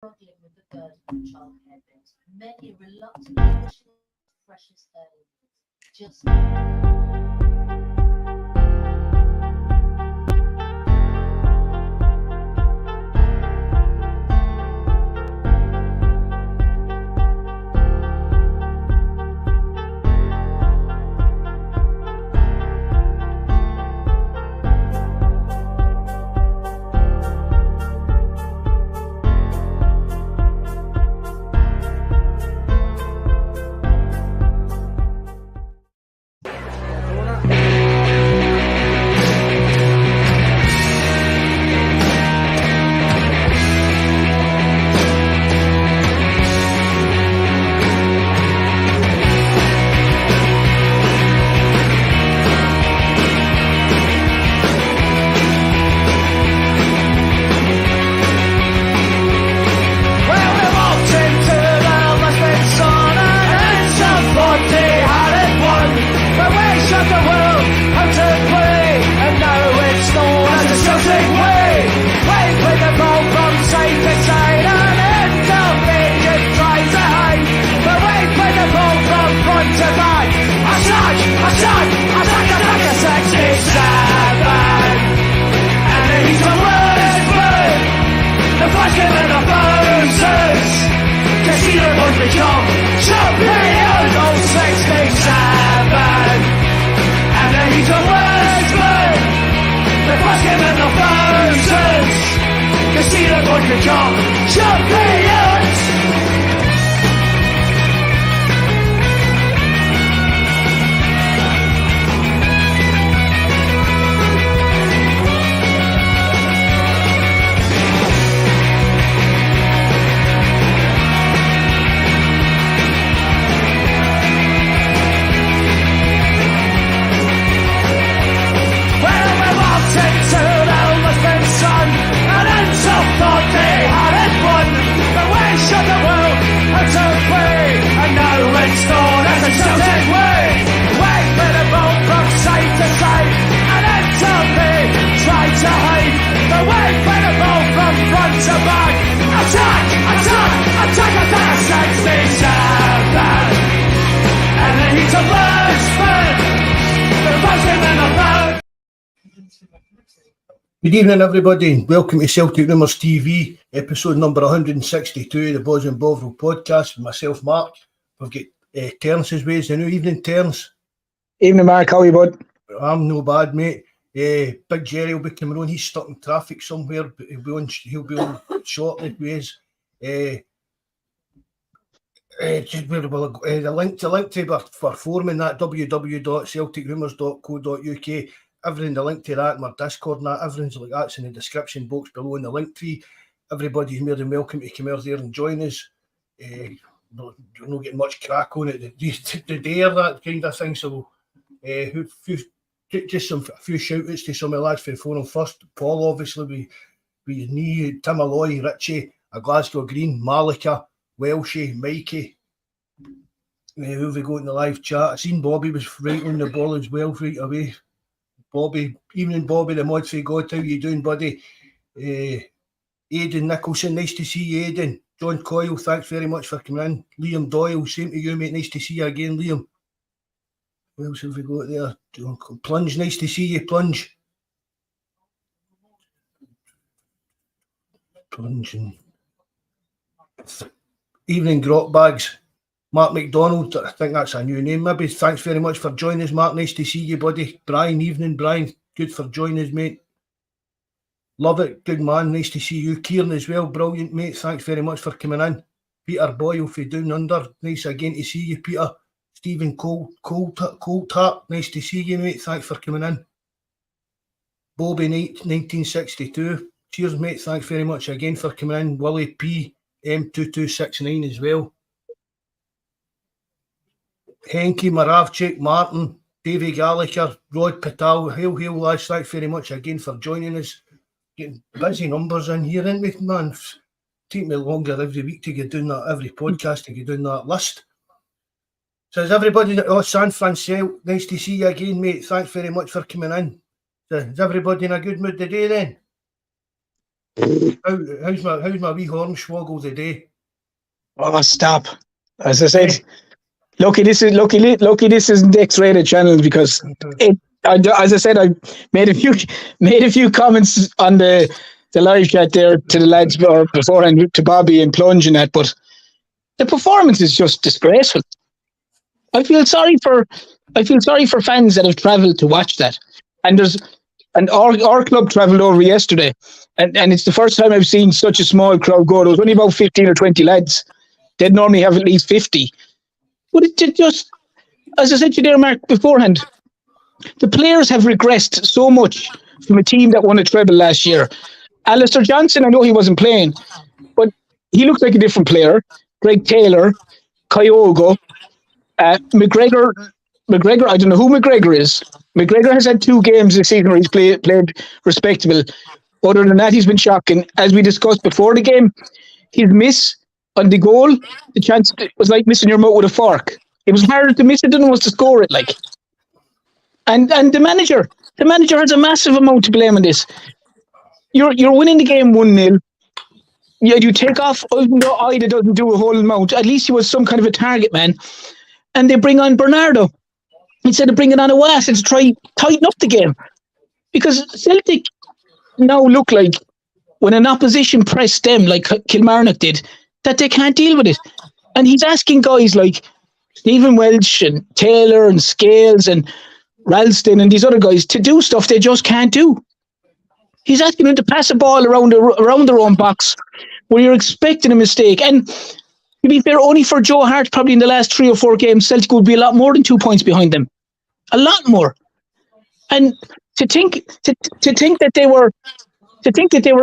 struggling with the burden of childcare bills, many reluctantly pushing precious earnings just Good evening, everybody. Welcome to Celtic Rumours TV, episode number 162 of the Bawz and Bovril podcast with myself, Mark. We've got Terence as well. Good evening, Terence. Evening, Mark. How are you, bud? I'm no bad, mate. Big Jerry will be coming on. He's stuck in traffic somewhere, but he'll be on shortly with us. The link to performing that www.celticrumours.co.uk. Everything, the link to that, my Discord and that, everything's like that's in the description box below in the link tree. Everybody's more than welcome to come out there and join us. We're not getting much crack on it today or that kind of thing. So just a few shout outs to some of the lads for the phone. First, Paul, obviously, with me, Tim Alloy, Richie, a Glasgow Green, Malika, Welshie, Mikey. Who have we got in the live chat? I seen Bobby was right on the ball as well right away. Bobby, evening Bobby, the mod for God, how you doing, buddy? Aidan Nicholson, nice to see you, Aidan. John Coyle, thanks very much for coming in. Liam Doyle, same to you, mate, nice to see you again, Liam. What else have we got there? Plunge, nice to see you, Plunge. Plunge and evening Grot Bags. Mark McDonald, I think that's a new name maybe. Thanks very much for joining us, Mark. Nice to see you, buddy. Brian, evening, Brian. Good for joining us, mate. Love it. Good man. Nice to see you. Kieran as well. Brilliant, mate. Thanks very much for coming in. Peter Boyle for Down Under. Nice again to see you, Peter. Stephen Coltart. Nice to see you, mate. Thanks for coming in. Bobby Knight, 1962. Cheers, mate. Thanks very much again for coming in. Willie P, M2269 as well. Henky, Maravchik, Martin, Davy Gallagher, Rod Patel, hail, lads. Thanks very much again for joining us. Getting busy numbers in here, isn't we, man? Take me longer every week to get doing that, every podcast to get doing that list. So is everybody, San Francisco, nice to see you again, mate. Thanks very much for coming in. So is everybody in a good mood today then? How's my wee hornswoggle today? Oh, stop! As I said, lucky this isn't X-rated channel because as I said, I made a few comments on the live chat there to the lads or beforehand to Bobby and Plunge and that, but the performance is just disgraceful. I feel sorry for fans that have travelled to watch that, and our club travelled over yesterday, and it's the first time I've seen such a small crowd go. There was only about 15 or 20 lads. They'd normally have at least 50. But it just, as I said to you there, Mark, beforehand, the players have regressed so much from a team that won a treble last year. Alistair Johnson, I know he wasn't playing, but he looks like a different player. Greg Taylor, Kyogo, McGregor, I don't know who McGregor is. McGregor has had 2 games this season where he's played respectable. Other than that, he's been shocking. As we discussed before the game, his miss on the goal, the chance was like missing your mouth with a fork. It was harder to miss it than it was to score it. Like, and the manager has a massive amount to blame on this. You're winning the game 1-0. Yeah, you take off. Even though Ida doesn't do a whole amount, at least he was some kind of a target man. And they bring on Bernardo instead of bringing on Awasa to try tighten up the game, because Celtic now look like when an opposition pressed them like Kilmarnock did, that they can't deal with it. And he's asking guys like Stephen Welsh and Taylor and Scales and Ralston and these other guys to do stuff they just can't do. He's asking them to pass a ball around their own box where you're expecting a mistake. And to be fair, only for Joe Hart, probably in the last 3 or 4 games, Celtic would be a lot more than 2 points behind them. A lot more. And to think that they were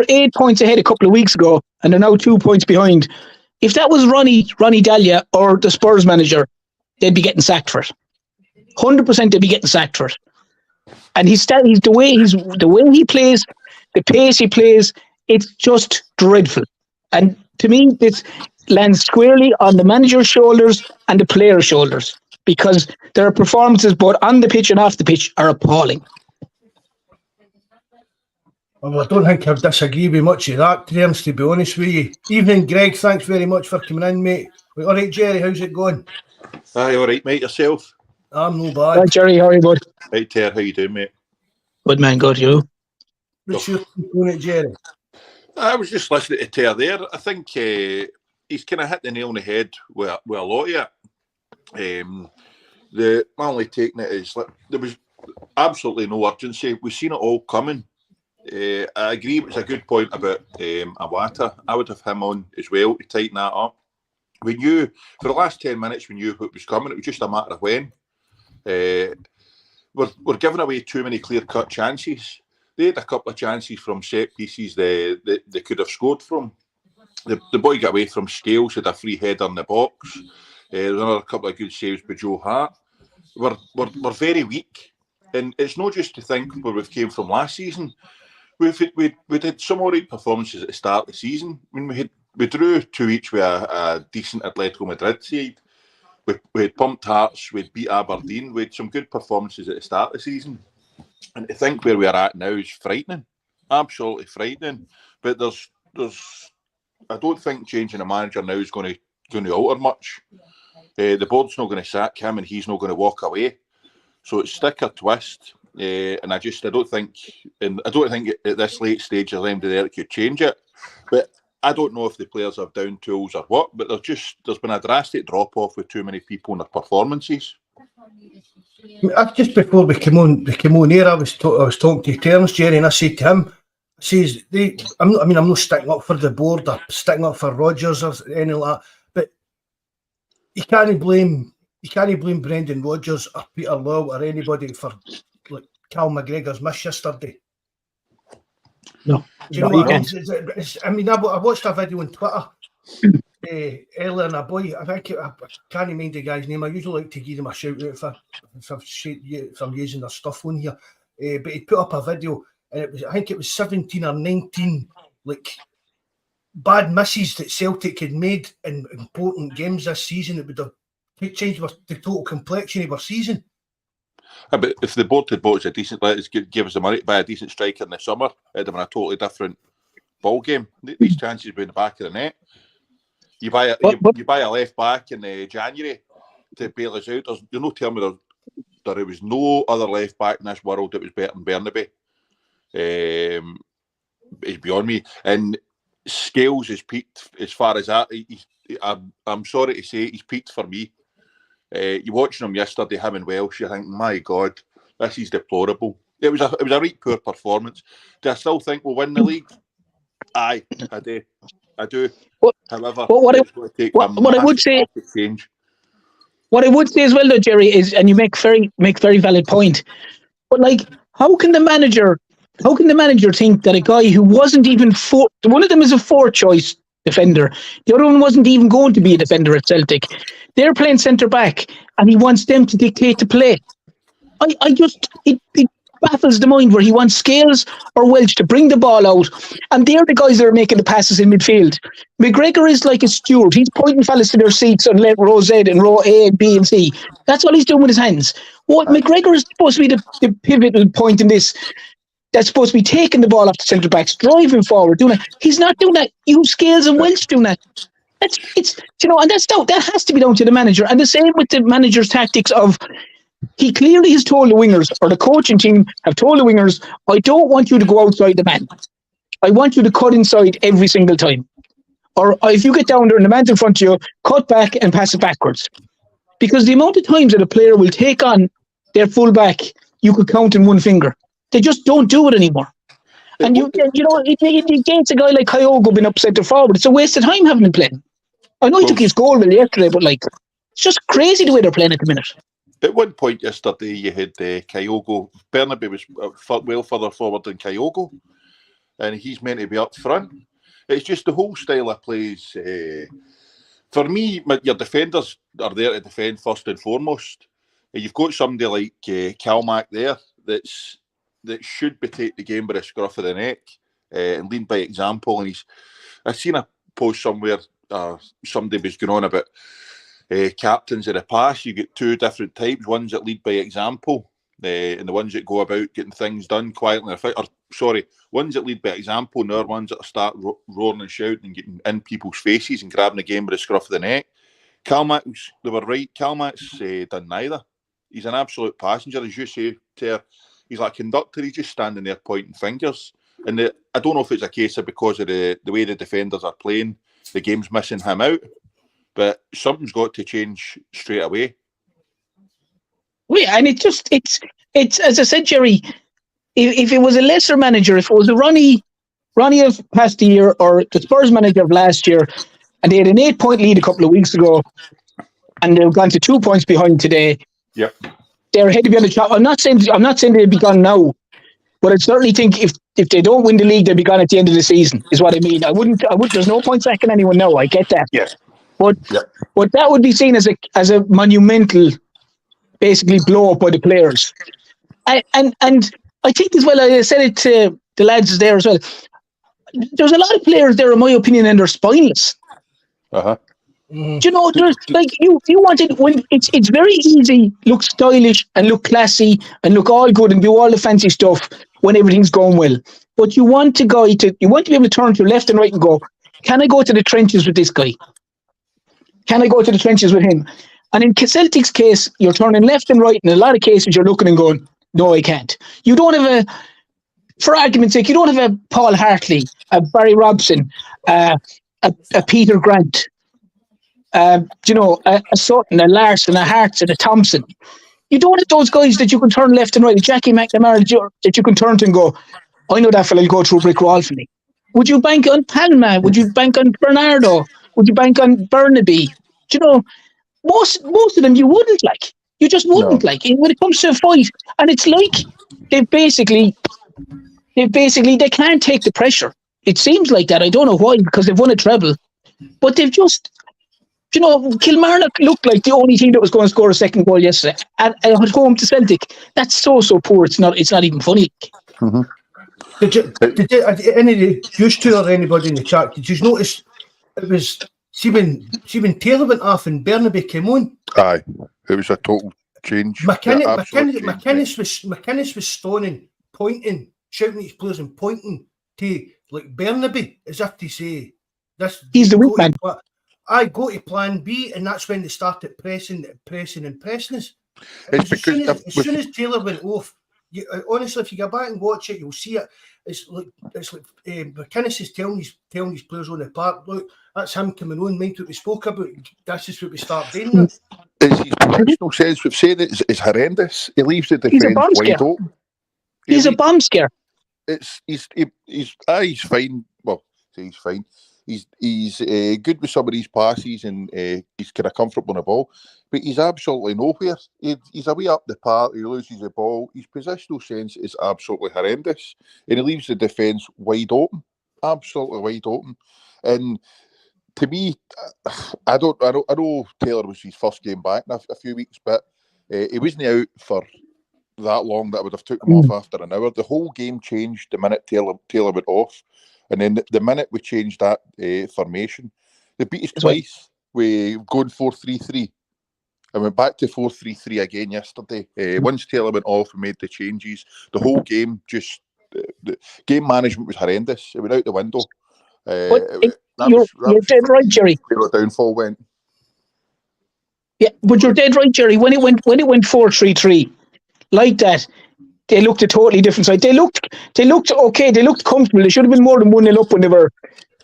8 points ahead a couple of weeks ago and they're now 2 points behind. If that was Ronnie Dahlia or the Spurs manager, they'd be getting sacked for it. 100% they'd be getting sacked for it. And he's the way he plays, the pace he plays, it's just dreadful. And to me, this lands squarely on the manager's shoulders and the players' shoulders, because their performances both on the pitch and off the pitch are appalling. Well, I don't think I disagree with much of that, James, to be honest with you. Evening, Greg. Thanks very much for coming in, mate. All right, Jerry, how's it going? Aye, all right, mate. Yourself? I'm no bad. Right, Jerry, how are you, bud? Right, Ter, how you doing, mate? Good, man. Good, you? What's your component, Jerry? I was just listening to Ter there. I think he's kind of hit the nail on the head with a lot of it. My only taking it is like, there was absolutely no urgency. We've seen it all coming. I agree, it's a good point about Awata. I would have him on as well to tighten that up. We knew, for the last 10 minutes, we knew what was coming. It was just a matter of when. We're giving away too many clear-cut chances. They had a couple of chances from set pieces they could have scored from. The boy got away from Scales, had a free header in the box. There was another couple of good saves by Joe Hart. We're very weak. And it's not just to think where we've came from last season. We had some alright performances at the start of the season. I mean, we drew 2 each with a decent Atletico Madrid side. We had pumped Hearts, we had beat Aberdeen, we had some good performances at the start of the season. And to think where we are at now is frightening. Absolutely frightening. But there's I don't think changing a manager now is going to alter much. The board's not going to sack him and he's not going to walk away. So it's stick or twist. And I don't think at this late stage of time there it could change it. But I don't know if the players have down tools or what, but there's been a drastic drop off with too many people in their performances. Just before we came on here, I was talking to Terence, Jerry, and I said to him, I'm not sticking up for the board or sticking up for Rodgers or anything like that, but you can't blame Brendan Rodgers or Peter Lawwell or anybody for like Cal McGregor's miss yesterday. No. Do you know what I mean? I watched a video on Twitter earlier, and a boy, I can't mind the guy's name. I usually like to give him a shout out if I'm using their stuff on here. But he put up a video, and I think it was 17 or 19 like bad misses that Celtic had made in important games this season that would have changed the total complexion of our season. But if the board had bought us a decent, give us the money to buy a decent striker in the summer, it'd have been a totally different ball game. These chances be in the back of the net. You buy a left back in January to bail us out. You're not telling me there was no other left back in this world that was better than Burnaby. It's beyond me. And Scales has peaked as far as that. I'm sorry to say he's peaked for me. You watching him yesterday, him in Welsh, you think, my God, this is deplorable. It was a right poor performance. Do I still think we'll win the league? Aye, I do. However, it's going to take a massive change. What I would say as well, though, Jerry, is, and you make very valid point, but like, how can the manager think that a guy who wasn't even one of them is a 4th choice defender, the other one wasn't even going to be a defender at Celtic, they're playing centre back, and he wants them to dictate the play? It baffles the mind where he wants Scales or Welch to bring the ball out, and they're the guys that are making the passes in midfield. McGregor is like a steward. He's pointing fellas to their seats on row Z and row A and B and C. That's all he's doing with his hands. McGregor is supposed to be the pivotal point in this. That's supposed to be taking the ball off the centre backs, driving forward, doing that. He's not doing that. You Scales and Welch doing that. And that has to be down to the manager. And the same with the manager's tactics of, he clearly has told the wingers, or the coaching team have told the wingers, I don't want you to go outside the man. I want you to cut inside every single time. Or if you get down there and the man's in front of you, cut back and pass it backwards. Because the amount of times that a player will take on their full back, you could count in one finger. They just don't do it anymore. And it gains a guy like Kyogo being up centre forward. It's a waste of time having him playing. I know he took his goal yesterday, but like, it's just crazy the way they're playing at the minute. At one point yesterday, you had Kyogo. Burnaby was well further forward than Kyogo, and he's meant to be up front. It's just the whole style of plays. For me, your defenders are there to defend first and foremost. You've got somebody like Kilmarnock there that should be taking the game by the scruff of the neck and lead by example. And I've seen a post somewhere, somebody was going on about captains of the past. You get 2 different types, ones that lead by example and the ones that go about getting things done quietly. Ones that lead by example and the other ones that start roaring and shouting and getting in people's faces and grabbing the game by the scruff of the neck. They were right. Kilmarnock's done neither. He's an absolute passenger, as you say, Ter. He's like a conductor. He's just standing there pointing fingers. And I don't know if it's a case of because of the way the defenders are playing, the game's missing him out. But something's got to change straight away. Well, yeah, and it's as I said, Jerry, if it was a lesser manager, if it was a Ronnie of past year or the Spurs manager of last year, and they had an 8-point lead a couple of weeks ago, and they've gone to 2 points behind today. Yep. They're ahead to be on the top. I'm not saying they'd be gone now, but I certainly think if they don't win the league, they'll be gone at the end of the season, is what I mean. I wouldn't there's no point sacking anyone now. I get that. Yes. But that would be seen as a monumental, basically, blow up by the players. And I think as well, I said it to the lads there as well, there's a lot of players there, in my opinion, and they're spineless. Uh-huh. Do you know, there's like you wanted, when it's very easy, look stylish and look classy and look all good and do all the fancy stuff when everything's going well. But you want to be able to turn to left and right and go, can I go to the trenches with this guy? Can I go to the trenches with him? And in Celtic's case, you're turning left and right. In a lot of cases, you're looking and going, no, I can't. You don't have for argument's sake, you don't have a Paul Hartley, a Barry Robson, a Peter Grant, a Sutton, a Larson, a Hartson, and a Thompson. You don't have those guys that you can turn left and right, Jackie McNamara, that you can turn to and go, I know that fella will go through a brick wall for me. Would you bank on Palma? Would you bank on Bernardo? Would you bank on Burnaby? Do you know, most of them you wouldn't like. You just wouldn't like. And when it comes to a fight, and it's like they can't take the pressure. It seems like that. I don't know why, because they've won a treble. But they've just, Kilmarnock looked like the only team that was going to score a second goal yesterday at home to Celtic. That's so poor. It's not even funny. Mm-hmm. Did any of you two or anybody in the chat, did you notice it was see when Taylor went off and Burnaby came on? Aye, it was a total change. McInnes was stoning, pointing, shouting at his players and pointing to like Burnaby, as if to say, this. He's the weak go to man. I go to plan B, and that's when they started pressing us. It's As soon because as, Taylor went off, honestly, if you go back and watch it, you'll see it. It's like McInnes is telling his players on the park, look, that's him coming on. Mind what we spoke about. That's just what we start doing now. It's his professional sense. We've said it's horrendous. He leaves the He's a defence bomb wide scare. open. He's a bomb scare. He's fine. Well, he's fine. He's good with some of these passes, and he's kind of comfortable on the ball. But he's absolutely nowhere. He's away up the park. He loses the ball. His positional sense is absolutely horrendous, and he leaves the defence wide open, absolutely wide open. And to me, I know Taylor was his first game back in a few weeks, but he wasn't out for that long that I would have took him off after an hour. The whole game changed the minute Taylor went off, and then the minute we changed that formation, they beat us twice. We going 4-3-3. I went back to 4-3-3 again yesterday. Once Taylor went off and made the changes, the whole game the game management was horrendous. It went out the window. You're dead right, Jerry. Where the downfall went. Yeah, but you're dead right, Jerry. When it went 4-3-3 like that, they looked a totally different side. They looked okay. They looked comfortable. They should have been more than 1-0 up when they were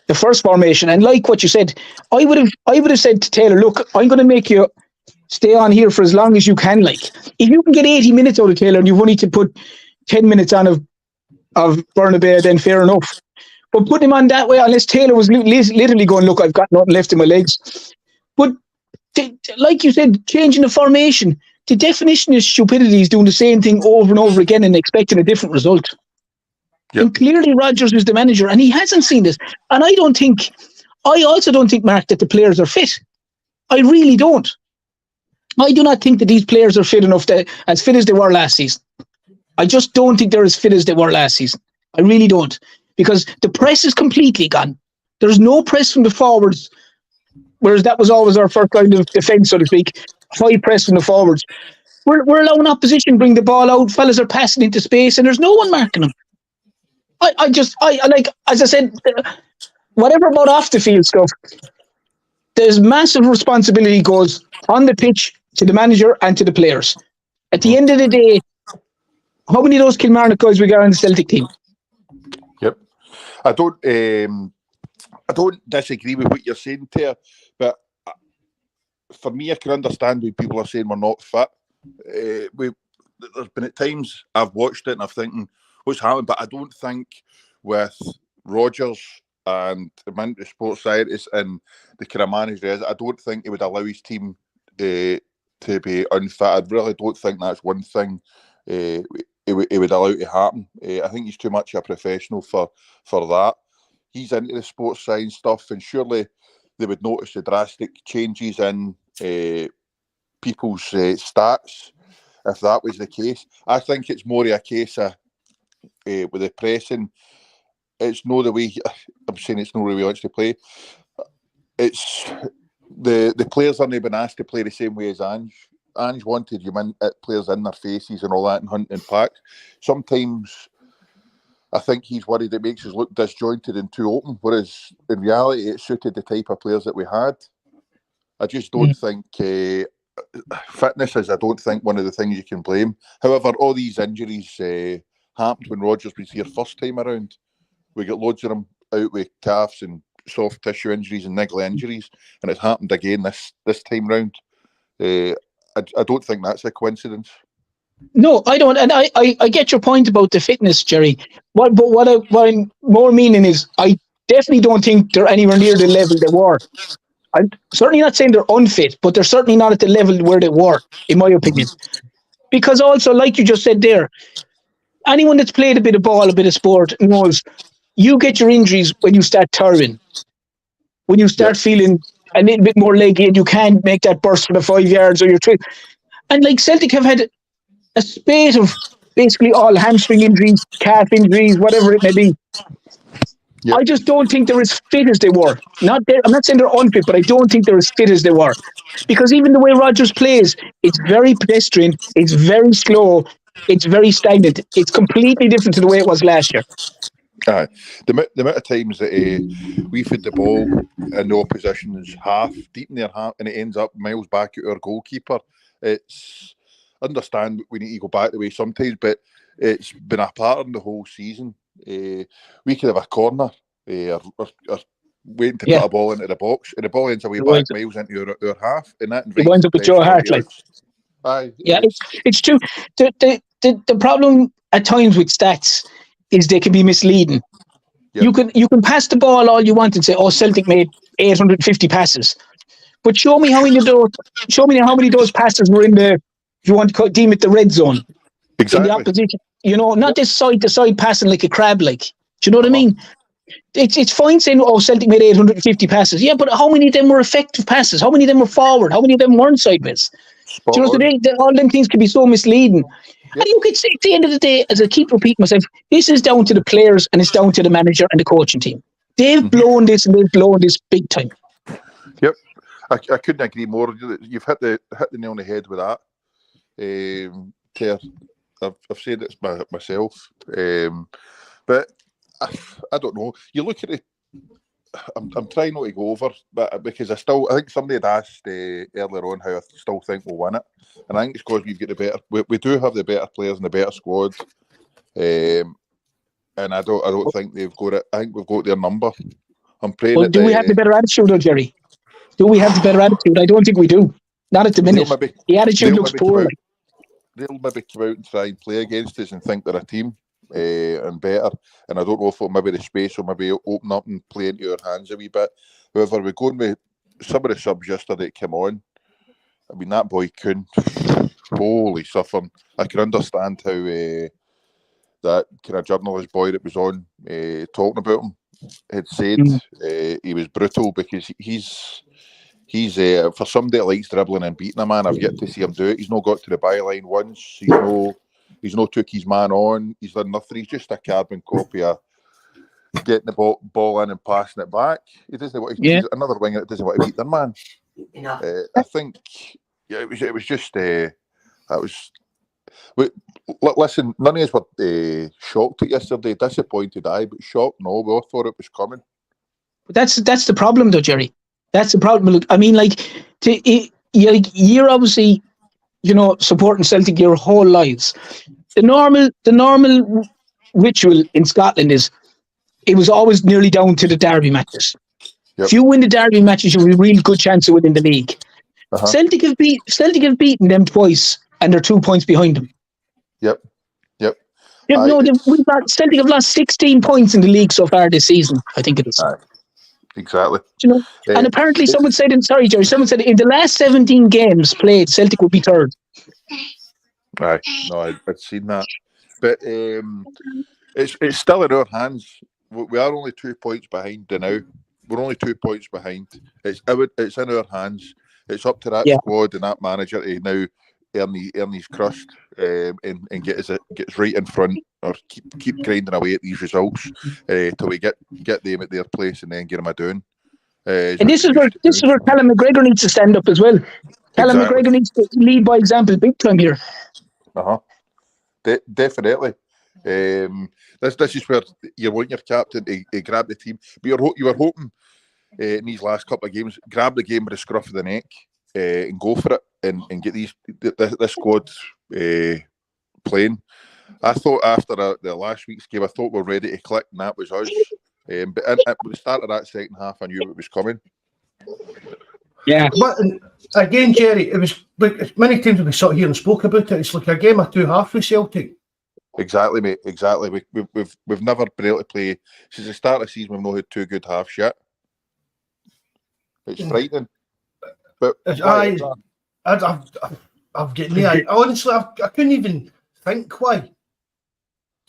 the first formation. And like what you said, I would have said to Taylor, look, I'm going to make you stay on here for as long as you can. Like, if you can get 80 minutes out of Taylor and you've only to put 10 minutes on of Burnaby, then fair enough. But put him on that way, unless Taylor was literally going, look, I've got nothing left in my legs. But like you said, changing the formation, the definition of stupidity is doing the same thing over and over again and expecting a different result. Yep. And clearly Rodgers is the manager and he hasn't seen this. And I also don't think, Mark, that the players are fit. I really don't. I do not think that these players are fit enough, as fit as they were last season. I just don't think they're as fit as they were last season. I really don't. Because the press is completely gone. There's no press from the forwards, whereas that was always our first line of defence, so to speak. High press from the forwards. We're allowing opposition bring the ball out. Fellas are passing into space, and there's no one marking them. I like, as I said, whatever about off the field stuff, there's massive responsibility goes on the pitch to the manager and to the players. At the end of the day, how many of those Kilmarnock guys we got on the Celtic team? Yep. I don't disagree with what you're saying, Ter, but for me, I can understand when people are saying we're not fit. There's been at times I've watched it and I'm thinking, what's happened? But I don't think with Rodgers and the mental sports scientists and the kind of manager is, I don't think he would allow his team to be unfit. I really don't think that's one thing he would allow to happen. I think he's too much a professional for that. He's into the sports science stuff, and surely they would notice the drastic changes in people's stats if that was the case. I think it's more a case of with the pressing. It's not the way I'm saying. It's not the way he wants to play. It's the players aren't been asked to play the same way as Ange. Ange wanted players in their faces and all that and hunt and pack. Sometimes I think he's worried it makes us look disjointed and too open, whereas in reality it suited the type of players that we had. I just don't think fitness is, I don't think, one of the things you can blame. However, all these injuries happened when Rodgers was here first time around. We got loads of them out with calves and soft tissue injuries and niggly injuries, and it's happened again this time round. I don't think that's a coincidence. No, I don't, and I get your point about the fitness, Jerry. What I'm more meaning is, I definitely don't think they're anywhere near the level they were. I'm certainly not saying they're unfit, but they're certainly not at the level where they were, in my opinion. Because also, like you just said there, anyone that's played a bit of ball, a bit of sport, knows you get your injuries when you start tiring. When you start feeling a little bit more leggy and you can't make that burst for the 5 yards or your trip. And like Celtic have had a spate of basically all hamstring injuries, calf injuries, whatever it may be. Yep. I just don't think they're as fit as they were. I'm not saying they're unfit, but I don't think they're as fit as they were. Because even the way Rodgers plays, it's very pedestrian, it's very slow, it's very stagnant. It's completely different to the way it was last year. Aye. The amount of times that we've had the ball in the opposition's half, deep in their half, and it ends up miles back at our goalkeeper. It's understand we need to go back the way sometimes, but it's been a pattern the whole season. We could have a corner or waiting to put a ball into the box, and the ball ends away back miles into our half, and that it winds up with Joe Hart. Aye. Yeah, it's true. The problem at times with stats is they can be misleading. Yep. You can pass the ball all you want and say, "Oh, Celtic made 850 passes," but show me how many of those passes were in the, if you want to deem it, the red zone. Exactly. In the opposition, not this side to side passing like a crab. Like, do you know what I mean? It's fine saying, "Oh, Celtic made 850 passes." Yeah, but how many of them were effective passes? How many of them were forward? How many of them weren't sideways? Do you know, all them things can be so misleading. Yep. And you could say, at the end of the day, as I keep repeating myself, this is down to the players and it's down to the manager and the coaching team. They've blown this and they've blown this big time. Yep, I couldn't agree more. You've hit the nail on the head with that. I've said it myself, but I don't know. You look at it. I'm trying not to go over, but because I think somebody had asked earlier on how I still think we'll win it, and I think it's because we've got the better. We do have the better players and the better squad, and I don't think they've got it. I think we've got their number. I'm praying. Well, do we have the better attitude, though, Jerry? Do we have the better attitude? I don't think we do. Not at the minute. The attitude looks poor. They'll maybe come out and try and play against us and think they're a team. And better, and I don't know if it'll maybe the space will maybe open up and play into our hands a wee bit. However, we're going with some of the subs yesterday that came on. I mean, that boy couldn't. Holy suffering! I can understand how that kind of journalist boy that was on talking about him had said he was brutal, because he's for somebody that likes dribbling and beating a man, I've yet to see him do it. He's not got to the byline once. He's no took his man on. He's done nothing. He's just a carbon copy of getting the ball in and passing it back. He doesn't want. He's another winger that doesn't want to beat their man. I think it was just that was. Listen, none of us were shocked at yesterday. Disappointed, but shocked. No, we all thought it was coming. But that's the problem, though, Jerry. That's the problem. Look, I mean, you're obviously, supporting Celtic your whole lives. The normal ritual in Scotland is it was always nearly down to the derby matches. Yep. If you win the derby matches, you have a real good chance of winning the league. Celtic have beaten them twice, and they're 2 points behind them. Yep. Celtic have lost 16 points in the league so far this season. I think it is. Exactly. And apparently someone said in the last 17 games played, Celtic would be third. Right. No, I'd seen that. But it's still in our hands. We are only 2 points behind now. We're only 2 points behind. It's in our hands. It's up to that squad and that manager to now earn his crust and get us right in front, or keep grinding away at these results till we get them at their place and then get them a doing. And this is where Callum McGregor needs to stand up as well. Callum McGregor needs to lead by example big time here. Definitely. This is where you want your captain to grab the team, but you were hoping in these last couple of games, grab the game by the scruff of the neck and go for it and get this squad playing. I thought after the last week's game, I thought we were ready to click, and that was us. But at the start of that second half, I knew it was coming. Yeah, but again, Jerry, it was like many times we sat here and spoke about it. It's like a game of two halves with Celtic. Exactly, mate. Exactly. We've never been able to play since the start of the season. We've not had two good halves yet. It's frightening. But I've got no. Honestly, I couldn't even think why.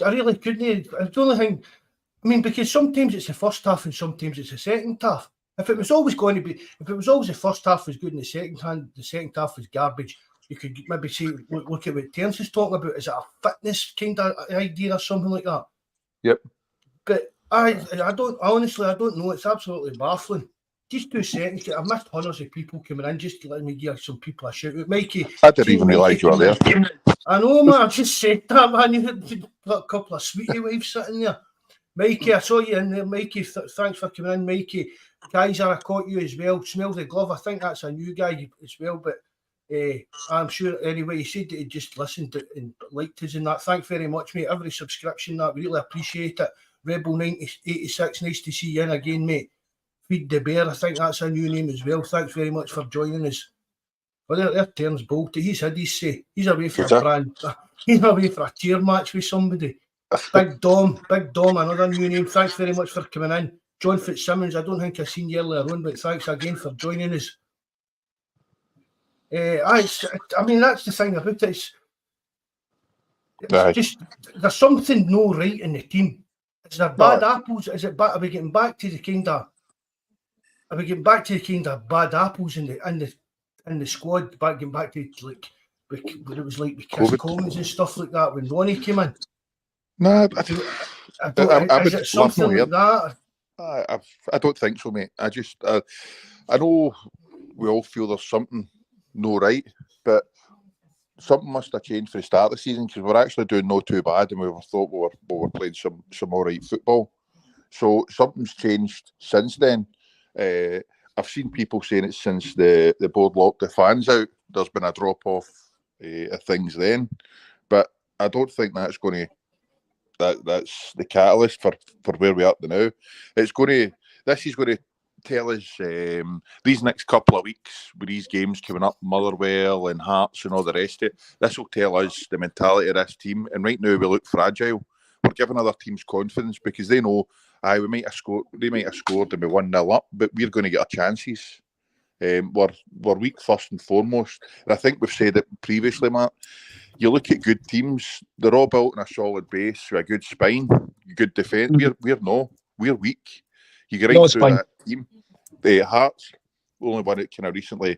I really couldn't. I don't think. I mean, because sometimes it's the first half and sometimes it's the second half. If it was always the first half was good and the second half was garbage, you could maybe say, look at what Terence is talking about. Is it a fitness kind of idea or something like that? Yep. But I don't know. It's absolutely baffling. Just 2 seconds. I've missed hundreds of people coming in just to let me give some people a shout out. Mikey, I didn't even realise you were there. I know, man. I just said that, man. You had a couple of sweetie wives sitting there. Mikey, I saw you in there. Mikey, thanks for coming in. Mikey, Kaiser, I caught you as well. Smell the glove. I think that's a new guy as well, but I'm sure anyway. He said that he just listened and liked us and that. Thanks very much, mate. Every subscription, that really appreciate it. Rebel 86, nice to see you in again, mate. Feed the Bear, I think that's a new name as well. Thanks very much for joining us. Well, their turn's bolted. He's had his say. He's away for a brand. He's away for a tier match with somebody. Big Dom, another new name. Thanks very much for coming in. John Fitzsimmons, I don't think I've seen you earlier on, but thanks again for joining us. I mean, that's the thing about it. It's just, there's something no right in the team. Is there bad apples? Is it bad? Are we getting back to the kind of bad apples in the squad? Getting back to like what it was like with Chris Commons and stuff like that when Ronnie came in. No, I don't. Is it something like that? I don't think so, mate. I know we all feel there's something no right, but something must have changed for the start of the season because we're actually doing not too bad, and we thought we were playing some all right football. So something's changed since then. I've seen people saying it since the board locked the fans out. There's been a drop off of things then, but I don't think that's going to. That's the catalyst for where we are now. This is going to tell us these next couple of weeks with these games coming up, Motherwell and Hearts and all the rest of it. This will tell us the mentality of this team. And right now we look fragile. We're giving other teams confidence because they know, we might have scored. They might have scored and we 1-0 up, but we're going to get our chances. We're weak first and foremost. And I think we've said it previously, Matt. You look at good teams; they're all built on a solid base with a good spine, good defence. We're weak. You get right through that team. The Hearts, the only one that kind of recently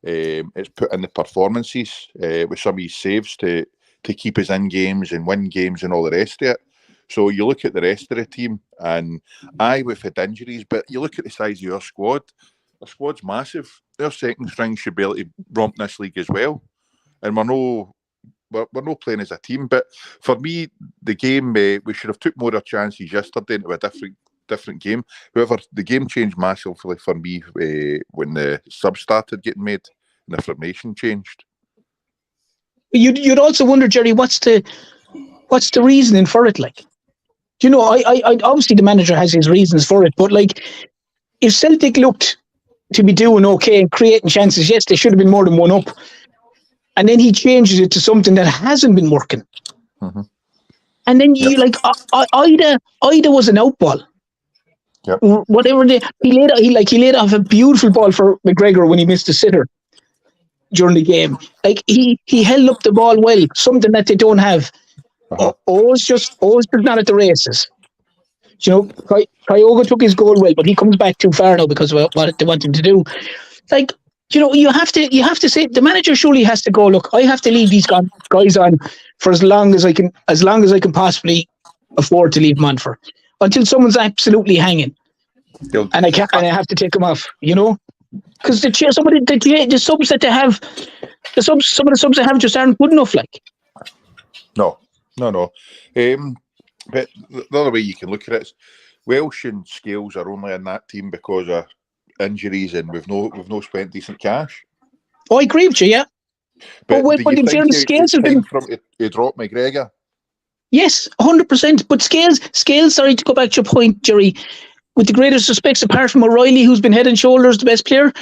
it's put in the performances with some of his saves to keep us in games and win games and all the rest of it. So you look at the rest of the team, and we've had injuries, but you look at the size of your squad. The squad's massive. Their second string should be able to romp this league as well, and we're not playing as a team. But for me, the game we should have took more of chances yesterday into a different game. However, the game changed massively for me when the subs started getting made and the formation changed. You'd also wonder, Jerry, what's the reasoning for it? Like, you know, I obviously the manager has his reasons for it, but like, if Celtic looked to be doing okay and creating chances, yes, they should have been more than one up. And then he changes it to something that hasn't been working. Mm-hmm. And then you Ida was an out ball. Yep. Whatever he laid off a beautiful ball for McGregor when he missed a sitter during the game. Like he held up the ball well, something that they don't have. O's just not at the races. You know, Kyogo took his goal well, but he comes back too far now because of what they want him to do. Like, you know, you have to say the manager surely has to go, look, I have to leave these guys on for as long as I can possibly afford to leave them on for until someone's absolutely hanging, and I have to take them off. You know, because the subs that they have, some of the subs they have just aren't good enough. Like, no. But the other way you can look at it is Welsh and Scales are only in that team because of injuries, and we've no spent decent cash. Oh, I agree with you, yeah. But in fairness, Scales has been he dropped McGregor. Yes, 100%. But Scales. Sorry to go back to your point, Jerry. With the greatest respects, apart from O'Reilly, who's been head and shoulders the best player.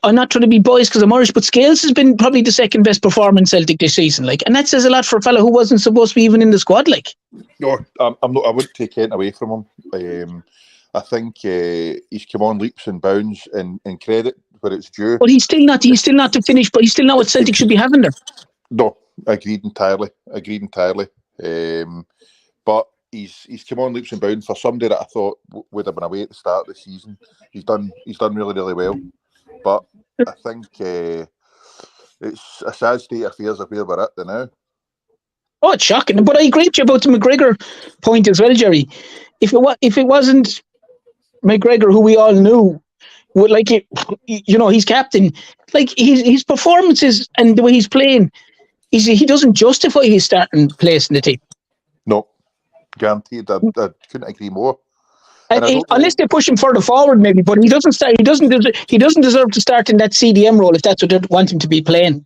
I'm not trying to be biased because I'm Irish, but Scales has been probably the second best performer in Celtic this season. Like, and that says a lot for a fella who wasn't supposed to be even in the squad. Like, no, I'm not. I wouldn't take it away from him. I think he's come on leaps and bounds, and credit where it's due. But he's still not the finish. But he's still not what Celtic should be having there. No, agreed entirely. But he's come on leaps and bounds for somebody that I thought would have been away at the start of the season. He's done really, really well. But I think it's a sad state of affairs of where we're at now. Oh, it's shocking. But I agree with you about the McGregor point as well, Jerry. If it wasn't McGregor, who we all knew, would like it, you know, he's captain. Like his performances and the way he's playing, he doesn't justify his starting place in the team. No. Guaranteed. I couldn't agree more. And I don't know- Unless they push him further forward, maybe, but he doesn't start. He doesn't deserve to start in that CDM role if that's what they want him to be playing.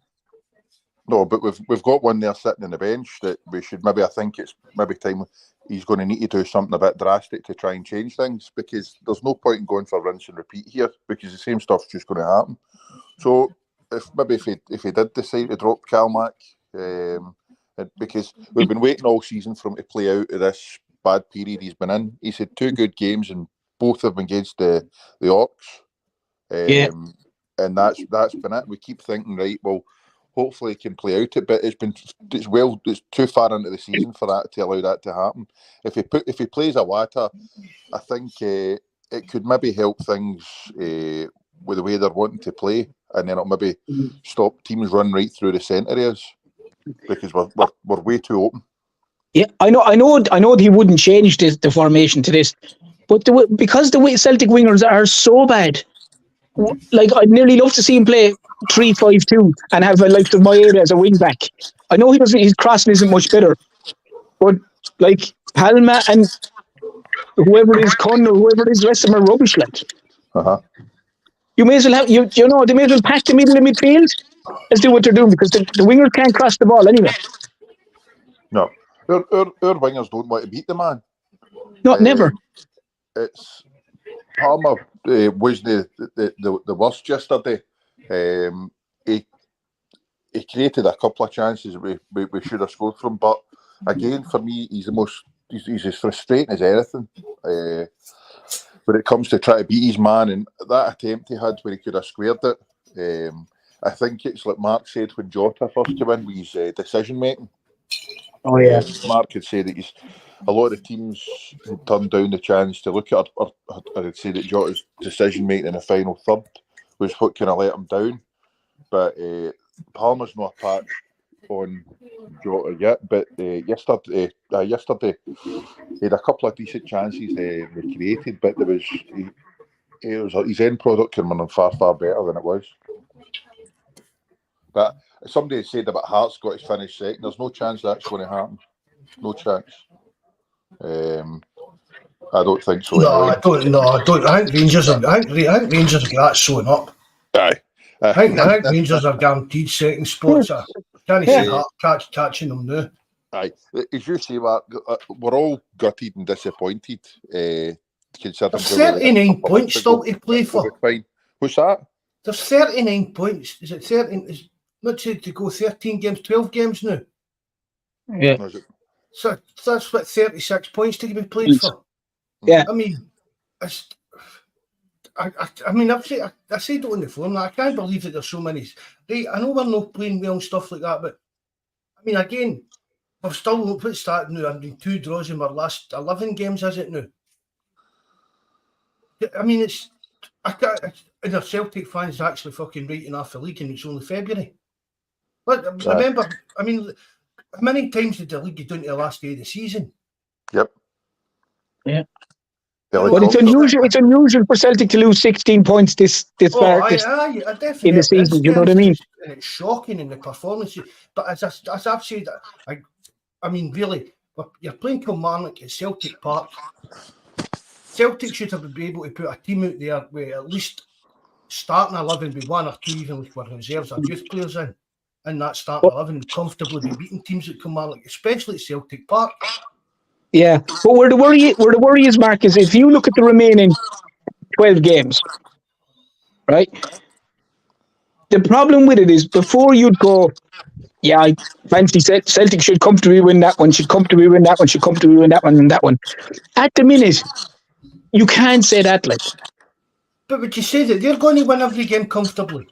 No, but we've got one there sitting on the bench that we should maybe. I think it's maybe time he's going to need to do something a bit drastic to try and change things, because there's no point in going for rinse and repeat here, because the same stuff's just going to happen. So if he did decide to drop Kilmarnock, because we've been waiting all season for him to play out of this bad period he's been in. He's had 2 good games and both of them against the Orcs. And that's been it. We keep thinking, right, well, hopefully he can play out it, but it's too far into the season for that to allow that to happen. If he plays Awata, I think it could maybe help things with the way they're wanting to play, and then it'll maybe stop teams run right through the centre areas, because we're way too open. Yeah, I know he wouldn't change the formation to this, but because the Celtic wingers are so bad, like I'd nearly love to see him play 3-5-2 and have a like Maeda as a wing back. I know his crossing isn't much better, but like Palma and whoever is Kun or whoever is, the rest of them are rubbish. Like, you may as well have they may as well pack the middle of midfield. Let's do what they're doing, because the wingers can't cross the ball anyway. No, our wingers don't want to beat the man. Not never. It's Palmer was the worst yesterday. He created a couple of chances we should have scored from, but again, for me, he's as frustrating as anything when it comes to trying to beat his man. And that attempt he had where he could have squared it, I think it's like Mark said when Jota first came in with his decision making. Oh yeah, Mark could say that a lot of the teams turned down the chance to look at, or I'd say that Jota's decision making in the final third was what kind of let him down. But Palmer's not a patch on Jota yet. But yesterday he had a couple of decent chances we created, but his end product came in far better than it was. But somebody said about Hearts got his finish second. There's no chance that's going to happen. No chance. I don't think so. No, I don't. I think Rangers have got that sewn up. Aye. I think Rangers are guaranteed second spots. I can't see Hearts catching them now. Aye. As you say, Mark, we're all gutted and disappointed. Considering there's 39 points still to play for. What's that? There's 39 points. Is it 13? Is not to go 13 games, 12 games now. Yeah. So that's what 36 points to be played for. Yeah. I mean, I mean, I said it on the phone. I can't believe that there's so many. Right, I know we're not playing well and stuff like that, but I mean, again, we've still put started now. I'm doing 2 draws in our last 11 games, is it now? I mean, and the Celtic fans actually fucking writing off the league, and it's only February. But remember, I mean, how many times did the league get down to the last day of the season? Yep. Yeah. But it's unusual for Celtic to lose 16 points this far in the season. You know what I mean? And it's shocking in the performances. But as I've said, I mean, really, you're playing Kilmarnock at Celtic Park. Celtic should have been able to put a team out there with at least starting 11 with 1 or 2, even with reserves or youth players in that starting 11, comfortably be beating teams at Kilmarnock, especially at Celtic Park. Yeah, but where the worry is, Mark, is if you look at the remaining 12 games, right? The problem with it is before you'd go, yeah, I fancy Celtic should comfortably win that one, should comfortably win that one, should comfortably win that one and that one. At the minute, you can't say that, like. But would you say that they're going to win every game comfortably?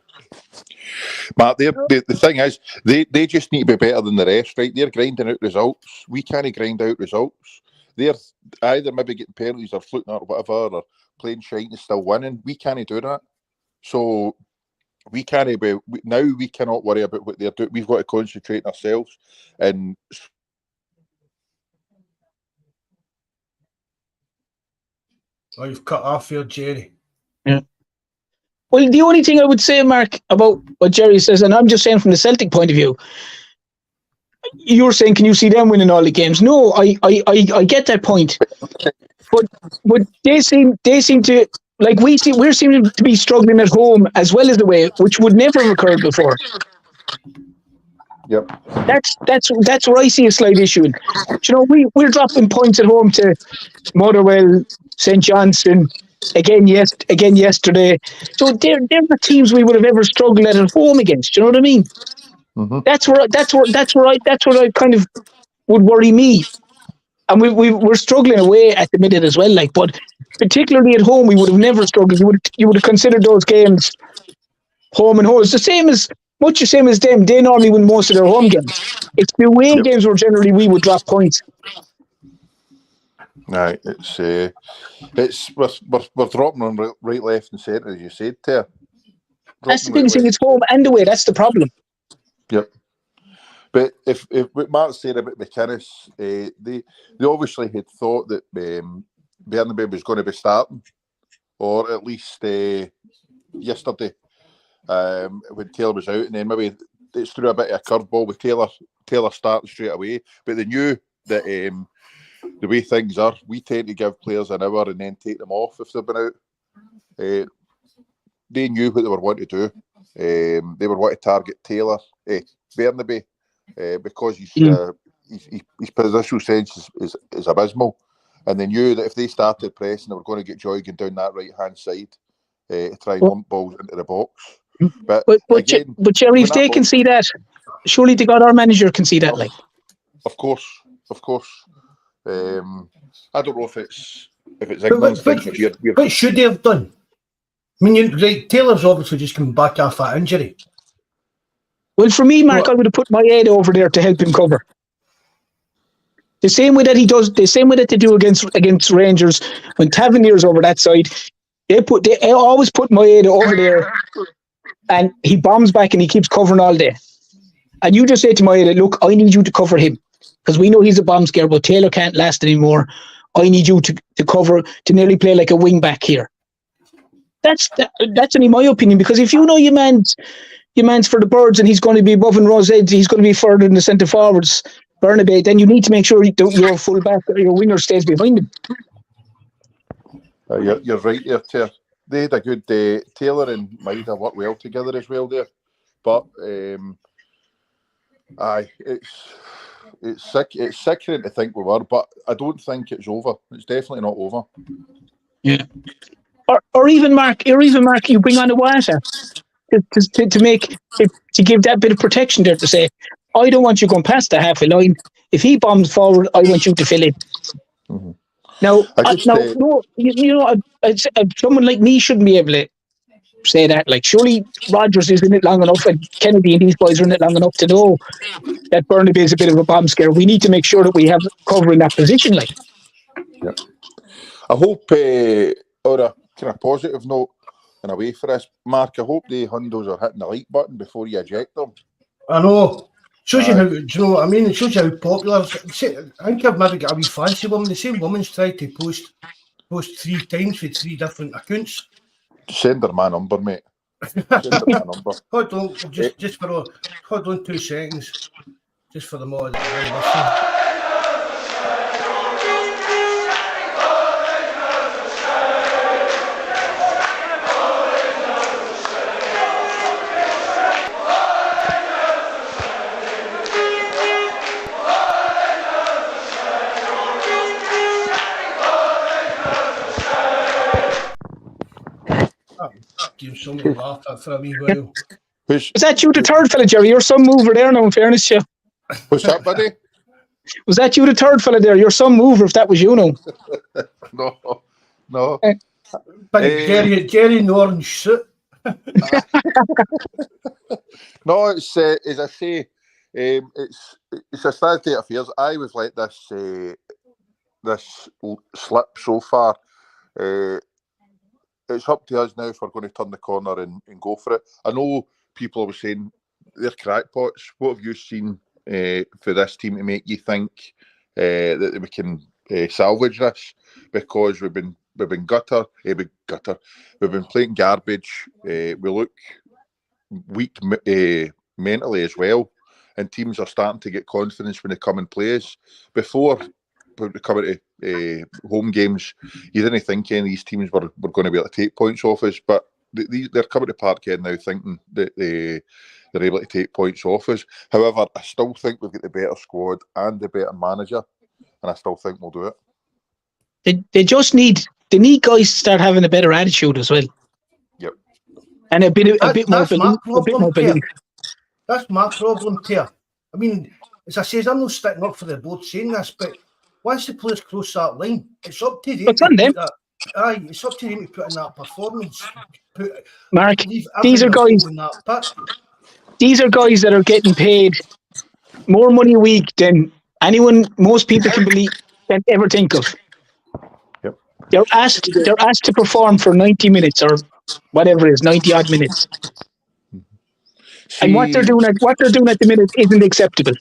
Matt, the thing is, they just need to be better than the rest, right? They're grinding out results. We can't grind out results. They're either maybe getting penalties or fluting or whatever, or playing shite and still winning. We can't do that. So we can't be now. We cannot worry about what they're doing. We've got to concentrate on ourselves. And you've cut off here, Jerry. Yeah. Well, the only thing I would say, Mark, about what Jerry says, and I'm just saying from the Celtic point of view, you're saying, can you see them winning all the games? No, I get that point, but they seem to like we're seeming to be struggling at home as well as away, which would never have occurred before. Yep. That's where I see a slight issue. And, you know, we're dropping points at home to Motherwell, St. Johnstone, again yesterday. So they're the teams we would have ever struggled at home against. You know what I mean? Mm-hmm. That's what I kind of would worry me. And we're struggling away at the minute as well. Like, but particularly at home, we would have never struggled. You would have considered those games home and home. It's much the same as them. They normally win most of their home games. It's the away games where generally we would drop points. Right, it's we're dropping on right, left, and centre, as you said, there. That's the biggest thing. It's home and away. That's the problem. Yep. But if what Mark said about McInnes, they obviously had thought that Bernabeu was going to be starting, or at least yesterday when Taylor was out, and then maybe it's threw a bit of a curveball with Taylor starting straight away. But they knew that the way things are, we tend to give players an hour and then take them off if they've been out. They knew what they were wanting to do. They were wanting to target Taylor, Bernabeu, because his positional sense is abysmal. And they knew that if they started pressing, they were going to get joy going down that right-hand side to try and lump balls into the box. But Jerry, if they can see that, surely the God our manager can see that. Like, of course. I don't know if it's ignorance. What should they have done? I mean, Taylor's obviously just coming back off that injury. Well, for me, Mark, I would have put my head over there to help him cover. The same way that he does, the same way that they do against Rangers when Tavernier's over that side. They always put my head over there, and he bombs back and he keeps covering all day. And you just say to my head, look, I need you to cover him because we know he's a bomb scare, but Taylor can't last anymore. I need you to cover, to nearly play like a wing back here. That's only my opinion, because if you know your man's for the birds and he's going to be above and Rosette, he's going to be further in the centre forwards, Bernabeu, then you need to make sure your full back or your winger stays behind him. You're right there, Ter. They had a good Taylor and Maida work well together as well there. But it's sick. It's sickening to think we were, but I don't think it's over. It's definitely not over. Yeah. Or even Mark, you bring on Iwata to give that bit of protection there, to say, I don't want you going past the halfway line. If he bombs forward, I want you to fill in. Mm-hmm. Now, someone like me shouldn't be able to say that. Like, surely Rodgers is in it long enough, and Kennedy and these boys are in it long enough to know that Bernabeu is a bit of a bomb scare. We need to make sure that we have cover in that position. Like, yeah. I hope, on a kind of positive note, and away for this, Mark, I hope the Hundos are hitting the like button before you eject them. I know. Shows you how, do you know what I mean? It shows you how popular. I think I've maybe got a wee fancy woman. The same woman's tried to post 3 times with 3 different accounts. Send her my number, mate. Send her my number. Hold on, hold on 2 seconds. Just for the more that are give someone a laugh at for a wee while. Was that you, the third fella, Jerry? You're some mover there now, in fairness to you. What's that, buddy? Was that you, the third fella there? You're some mover if that was you now. No. Big Jerry in the orange suit. No, it's as I say, it's a sad state of affairs. I was like this slip so far. It's up to us now if we're going to turn the corner and go for it. I know people were saying they're crackpots. What have you seen for this team to make you think that we can salvage this? Because we've been gutter. We've been playing garbage. We look weak mentally as well. and teams are starting to get confidence when they come and play us. Before, when we come into home games, you didn't think any of these teams were going to be able to take points off us, but they're coming to Parkhead now thinking that they're able to take points off us. However, I still think we've got the better squad and the better manager, and I still think we'll do it. They just need guys to start having a better attitude as well. Yep. And a bit more problem, belief. That's my problem, Tare. I mean, as I says, I'm not sticking up for the board saying this, but once the players cross that line, it's up to them. It's on them. It's up to them to put in that performance. Mark, these are guys that are getting paid more money a week than most people can ever think of. Yep. They're asked to perform for 90 minutes or whatever it is, 90 odd minutes. And what they're doing at the minute isn't acceptable.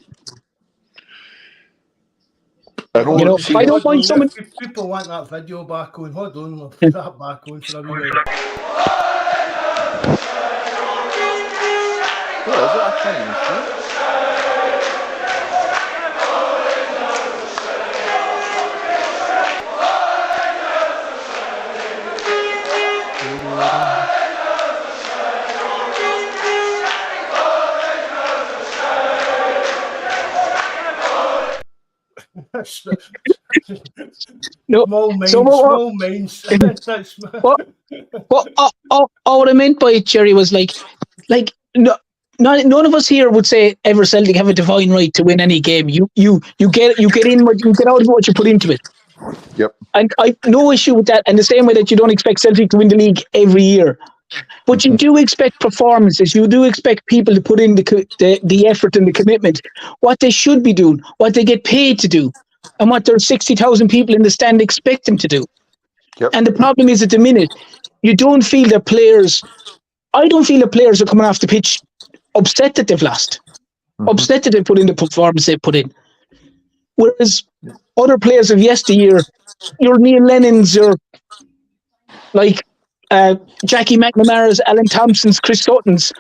I don't mind someone. People want that video back on. Hold on, we'll put that back on for a wee while. What is it? I can't even see it. No. Small minds. What I meant by it, Jerry, was like no, none of us here would say ever Celtic have a divine right to win any game. You get in what you get out of what you put into it. Yep. And I've no issue with that. And the same way that you don't expect Celtic to win the league every year. But you do expect performances. You do expect people to put in the effort and the commitment. What they should be doing, what they get paid to do, and what their 60,000 people in the stand expect them to do. Yep. And the problem is, at the minute, you don't feel that players. I don't feel that players are coming off the pitch upset that they've lost, upset that they put in the performance they put in. Whereas other players of yesteryear, your Neil Lennons, your Jackie McNamara's, Alan Thompson's, Chris Sutton's,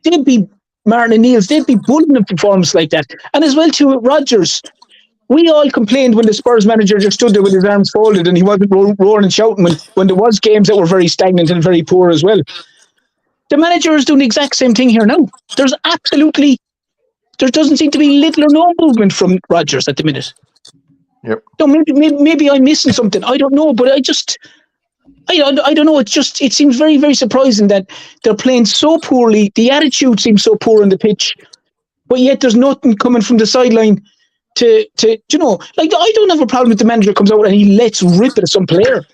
they'd be Martin O'Neill's, they'd be bullying a performance like that. And as well too, Rodgers, we all complained when the Spurs manager just stood there with his arms folded and he wasn't roaring and shouting when there was games that were very stagnant and very poor as well. The manager is doing the exact same thing here now. There doesn't seem to be little or no movement from Rodgers at the minute. Yep. So maybe I'm missing something. I don't know, but I don't know. It seems very, very surprising that they're playing so poorly. The attitude seems so poor on the pitch, but yet there's nothing coming from the sideline to I don't have a problem if the manager comes out and he lets rip at some player.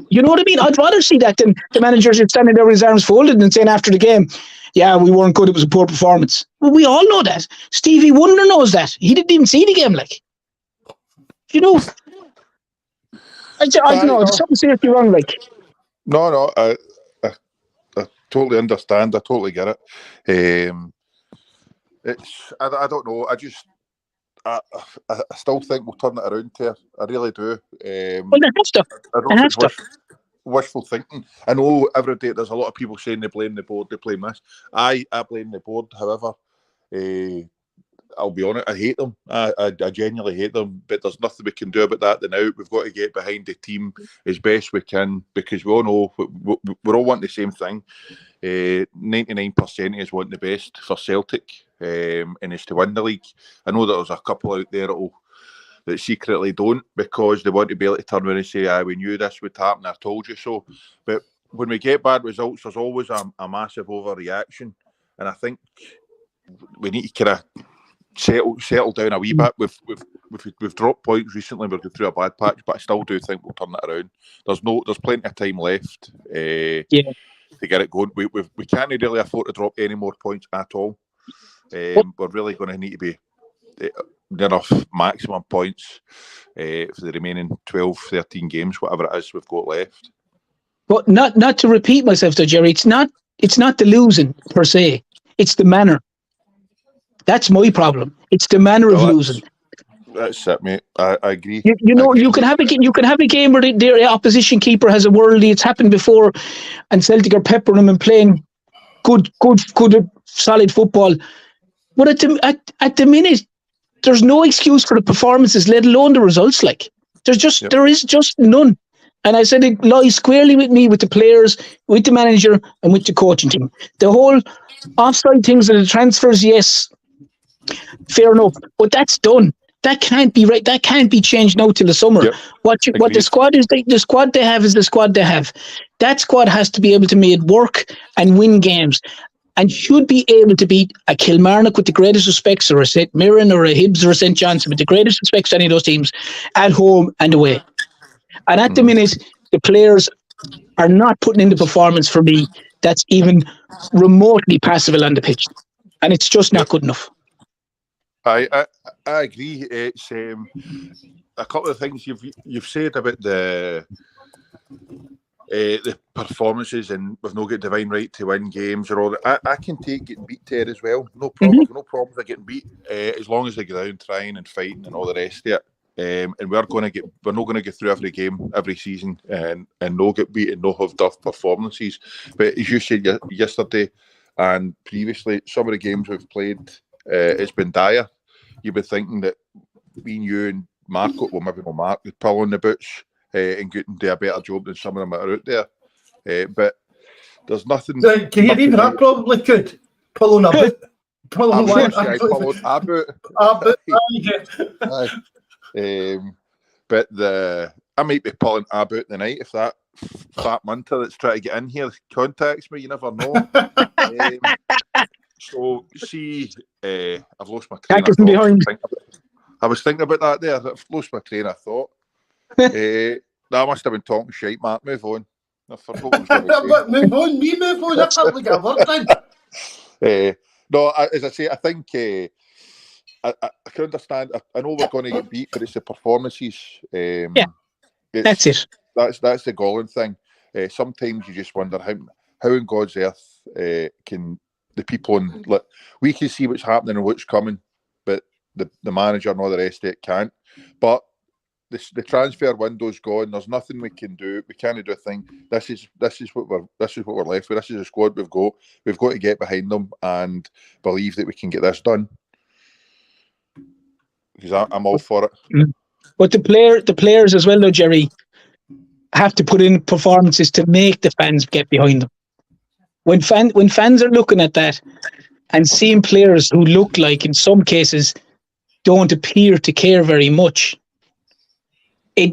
You know what I mean? I'd rather see that than the manager just standing there with his arms folded and saying after the game, yeah, we weren't good, it was a poor performance. Well, we all know that. Stevie Wonder knows that. He didn't even see the game, like. You know, I don't know, there's something seriously wrong, like. No, I totally understand. I totally get it. I don't know. I still think we'll turn it around here. I really do. Well, they have to. I don't think it's wishful thinking. I know every day there's a lot of people saying they blame the board, they blame this. I blame the board. However, I'll be honest, I hate them. I genuinely hate them, but there's nothing we can do about that now. We've got to get behind the team as best we can because we all know we're all wanting the same thing. 99% is wanting the best for Celtic, and it's to win the league. I know that there's a couple out there that secretly don't because they want to be able to turn around and say, we knew this would happen, I told you so. But when we get bad results, there's always a massive overreaction. And I think we need to kind of settle down a wee bit. We've dropped points recently. We're going through a bad patch, but I still do think we'll turn it around. There's plenty of time left to get it going. We can't really afford to drop any more points at all. We're really going to need to be near enough maximum points for the remaining 12, 13 games, whatever it is we've got left. But not to repeat myself though, Jerry, it's not the losing per se. It's the manner. That's my problem. It's the manner of losing. That's it, mate. I agree. You can have a game where the opposition keeper has a worldie. It's happened before, and Celtic are peppering them and playing good, solid football. But at the minute, there's no excuse for the performances, let alone the results. Like there is just none. And I said it lies squarely with me, with the players, with the manager, and with the coaching team. The whole offside things and the transfers, yes, fair enough, but that's done. That can't be right. That can't be changed now till the summer. Yep. What the squad is, the squad they have is the squad they have. That squad has to be able to make it work and win games, and should be able to beat a Kilmarnock, with the greatest respects, or a St Mirren or a Hibs or a St Johnson, with the greatest respects to any of those teams, at home and away. And at the minute, the players are not putting in the performance for me that's even remotely passable on the pitch, and it's just not good enough. I agree. It's a couple of things you've said about the performances, and we've not got divine right to win games or all that. I can take getting beat there as well. No problem. No problems with getting beat as long as they go down trying and fighting and all the rest of it. And we're not going to get through every game every season and no get beat and no have tough performances. But as you said yesterday and previously, some of the games we've played, it's been dire. You've been thinking that me and you and Marco, well, maybe not Mark, would pull on the boots and get and do a better job than some of them that are out there. But there's nothing. Can you even that probably could pull on a boot? Pull on one. Pull on a boot. But I might be pulling about tonight if that fat munter that's trying to get in here contacts me. You never know. So see, I've lost my train of thought. I was thinking about that there. I've lost my train of thought. I must have been talking shite, Mark. Move on. I forgot what I was going to say. Move on. Me move on. That's not like a word then. No, as I say, I think I can understand. I know we're going to get beat, but it's the performances. That's it. That's the galling thing. Sometimes you just wonder how in God's earth can the people we can see what's happening and what's coming, but the manager and all the rest of it can't. But the transfer window's gone. There's nothing we can do. We can't do a thing. This is what we're left with. This is the squad we've got. We've got to get behind them and believe that we can get this done. Because I'm all for it. But the players as well, though, Jerry, have to put in performances to make the fans get behind them. When fans are looking at that and seeing players who look like, in some cases, don't appear to care very much, it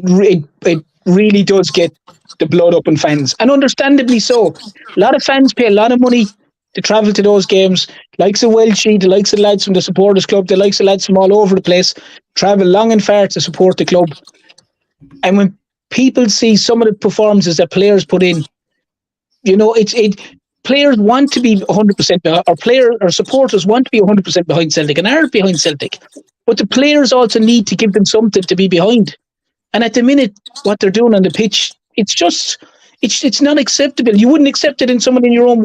really does get the blood up in fans, and understandably so. A lot of fans pay a lot of money to travel to those games. Likes of Welshie, the likes of lads from the supporters club, the likes of lads from all over the place, travel long and far to support the club. And when people see some of the performances that players put in, players want to be 100%, or supporters want to be 100% behind Celtic and are behind Celtic. But the players also need to give them something to be behind. And at the minute, what they're doing on the pitch, it's not acceptable. You wouldn't accept it in someone in your own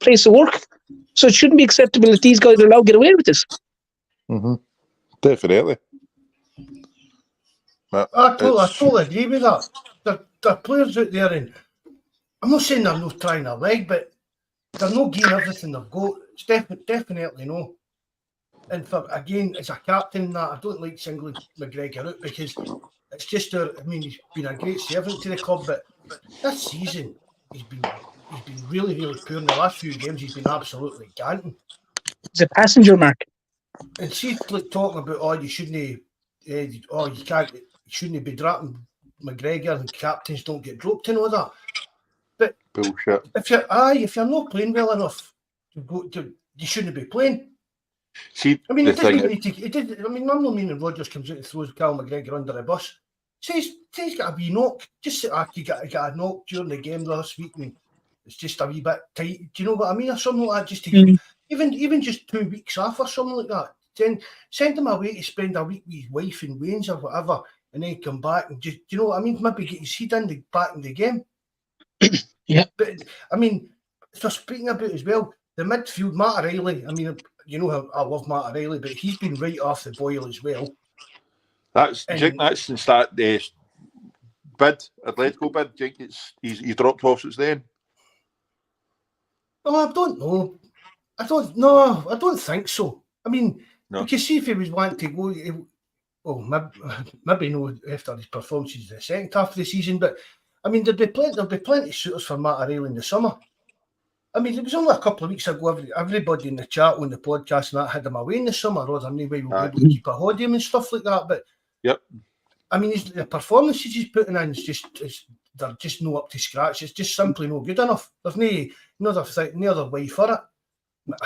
place of work. So it shouldn't be acceptable that these guys are allowed to get away with this. Mm-hmm. Definitely. I totally agree with that. There are players out there, and I'm not saying they're not trying their leg, but they're not giving everything they've got. It's definitely no. And again, as a captain, I don't like singling McGregor out, because it's just he's been a great servant to the club, but this season he's been really, really poor. In the last few games, he's been absolutely ganting. He's a passenger, Mark. And see, like, talking about you shouldn't, you shouldn't be dropping McGregor, and captains don't get dropped and all that. But bullshit. If you're not playing well enough you shouldn't be playing. See, I mean, I'm not meaning Rodgers comes out and throws Cal McGregor under the bus. He's got a wee knock. Just say, you got a knock during the game last week, and it's just a wee bit tight. Do you know what I mean? Or something like that. Just to even just 2 weeks off or something like that. Then send him away to spend a week with his wife in Waynes or whatever, and then come back and just, you know what I mean? Maybe get his head back in the game. Yeah. But I mean, so speaking about as well, the midfield, Matt O'Reilly. I mean, you know how I love Matt O'Reilly, but he's been right off the boil as well. That's since that bid, Atletico bid. He's dropped off since then. Well, I don't know. I don't think so. I mean, No. because see if he was wanting to go, maybe no after his performances in the second half of the season, but I mean, there'll be plenty of suitors for Motherwell in the summer. I mean, it was only a couple of weeks ago, everybody in the chat on the podcast and that had him away in the summer, or there no way we'll be able to keep a hold of him and stuff like that. But Yep. I mean, the performances he's putting in they're just no up to scratch. It's just simply no good enough. There's no other way for it.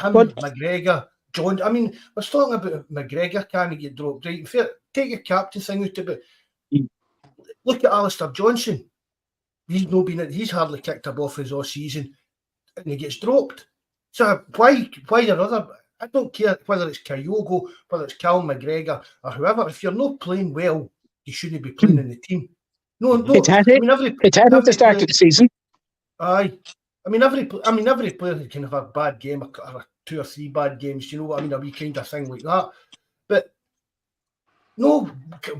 McGregor, John. I mean, we're talking about McGregor can't get dropped. Right, take your captain thing out of it. Look at Alistair Johnson. He's hardly kicked a ball for his all season, and he gets dropped. So why are other? I don't care whether it's Kyogo, whether it's Cal McGregor or whoever. If you're not playing well, you shouldn't be playing in the team. No. It's had it. At the start of the season. Aye. I mean, every player can have a bad game or 2 or 3 bad games. You know what I mean? A wee kind of thing like that. But no,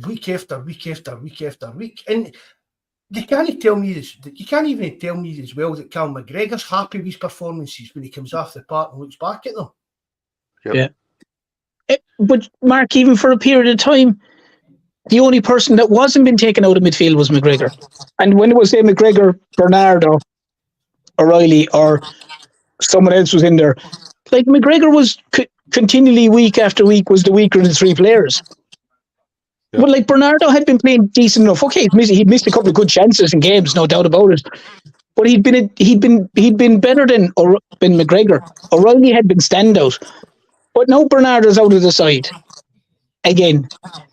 week after week after week after week, and you can't tell me this. You can't even tell me as well that Cal McGregor's happy with his performances when he comes off the park and looks back at them. Yep. Yeah. But Mark, even for a period of time, the only person that wasn't been taken out of midfield was McGregor. And when it was say McGregor, Bernardo, O'Reilly, or someone else was in there, like McGregor was continually week after week was the weaker of the 3 players. Yeah. But like Bernardo had been playing decent enough. Okay, he'd missed a couple of good chances in games, no doubt about it. But he'd been better than McGregor. O'Reilly had been standout. But now Bernardo's out of the side again.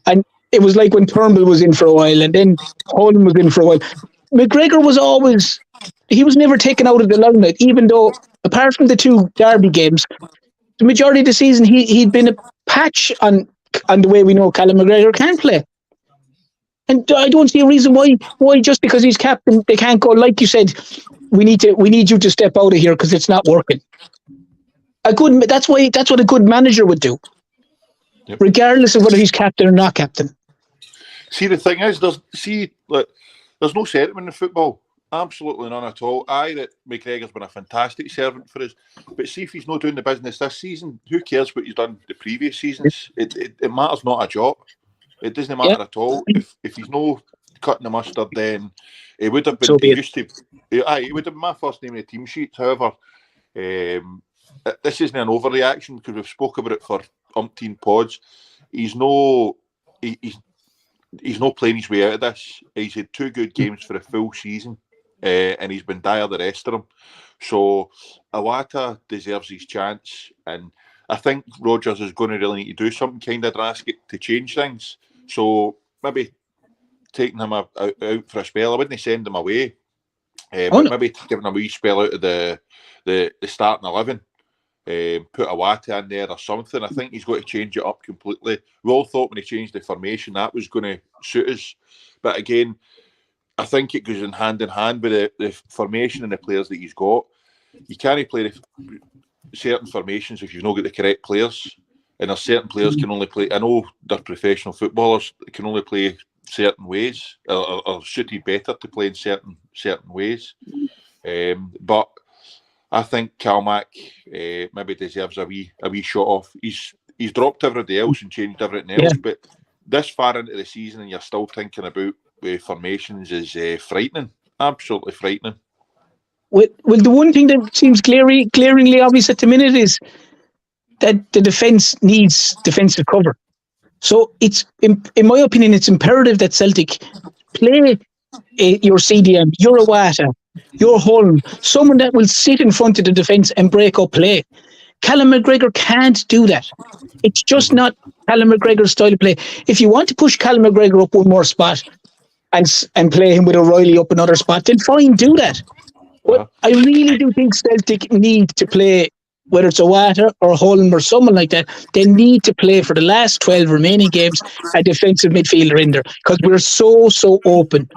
And it was like when Turnbull was in for a while and then Holden was in for a while. McGregor he was never taken out of the limelight, even though, apart from the 2 derby games, the majority of the season he'd been a patch on the way we know Callum McGregor can play. And I don't see a reason why just because he's captain, they can't go, like you said, we need you to step out of here because it's not working. That's what a good manager would do. Yep. Regardless of whether he's captain or not captain. See, the thing is, there's no sentiment in football. Absolutely none at all. That McGregor's been a fantastic servant for us. But see, if he's not doing the business this season, who cares what he's done the previous seasons? It matters not a job. It doesn't matter at all. If he's not cutting the mustard, then it would have been. He would have been my first name in the team sheet. However, this isn't an overreaction because we've spoke about it for umpteen pods. He's no playing his way out of this. He's had 2 good games for a full season, and he's been dire the rest of them. So Iwata deserves his chance, and I think Rodgers is going to really need to do something kind of drastic to change things. So maybe taking him out for a spell. I wouldn't send him away, but maybe giving him a wee spell out of the starting 11. Put Iwata in there or something. I think he's got to change it up completely. We all thought when he changed the formation that was going to suit us, but again, I think it goes in hand with the formation and the players that he's got. You can't play certain formations if you've not got the correct players, and there's certain players can only play. I know they're professional footballers, can only play certain ways or suited better to play in certain ways. But I think Calmac maybe deserves a wee shot off. He's dropped everybody else and changed everything else, but this far into the season and you're still thinking about formations is frightening. Absolutely frightening. Well, the one thing that seems glaringly obvious at the minute is that the defence needs defensive cover. So it's, in my opinion, it's imperative that Celtic play your CDM, your Iwata, your Holm, someone that will sit in front of the defence and break up play. Callum McGregor can't do that. It's just not Callum McGregor's style of play. If you want to push Callum McGregor up one more spot and play him with O'Reilly up another spot, then fine, do that. But I really do think Celtic need to play, whether it's Iwata or Holm or someone like that, they need to play for the last 12 remaining games a defensive midfielder in there, because we're so open.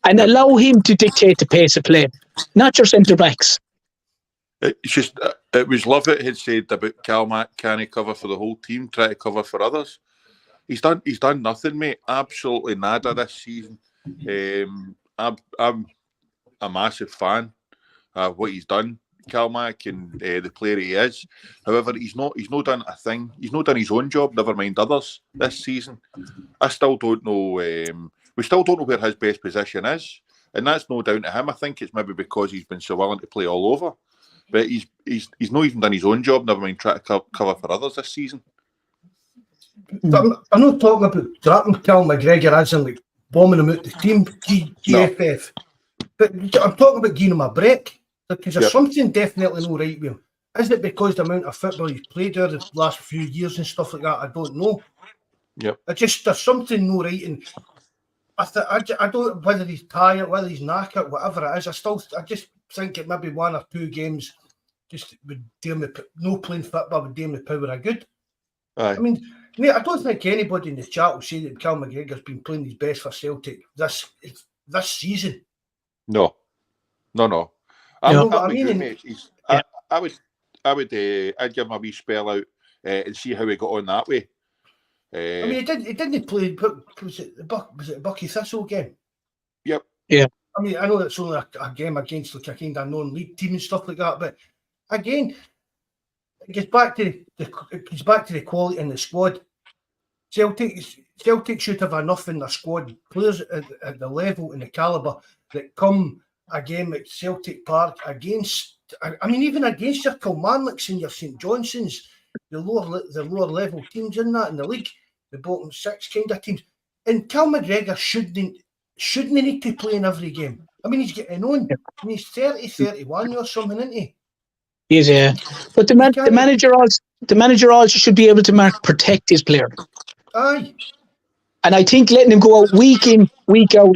And allow him to dictate the pace of play, not your centre-backs. It's just, it was Lovett had said about Calmac, can he cover for the whole team, try to cover for others. He's done nothing, mate. Absolutely nada this season. I'm a massive fan of what he's done. Kilmarnock and the player he is. However, he's not done a thing. He's not done his own job. Never mind others this season. I still don't know. We still don't know where his best position is, and that's no down to him. I think it's maybe because he's been so willing to play all over, but he's not even done his own job. Never mind trying to cover for others this season. I'm not talking about dropping Cal McGregor as in like bombing him out the team, GFF. But I'm talking about giving him a break. Because there's something definitely no right with him. Is it because the amount of football he's played over the last few years and stuff like that? I don't know. Yep. There's something no right. And I don't, whether he's tired, whether he's knackered, whatever it is, I just think it maybe 1 or 2 games just would do him, no playing football would do him the power of good. Aye. I mean, mate, I don't think anybody in the chat will say that Cal McGregor's been playing his best for Celtic this season. No. I'd give him a wee spell out and see how he got on that way. I mean, he didn't play. Was it the Bucky Thistle game? Yep. Yeah. I mean, I know it's only a game against like a kind of non-league team and stuff like that, but again, it gets back to the quality in the squad. Celtic should have enough in their squad, players at the level and the calibre that come a game at Celtic Park against, I mean, even against your Kilmarnocks and your St Johnsons, the lower level teams in the league, the bottom 6 kind of teams. And Cal McGregor shouldn't need to play in every game. I mean, he's getting on. I mean, he's 30, 31 or something, isn't he? He is, yeah. But the manager also should be able to protect his player. Aye. And I think letting him go out week in, week out,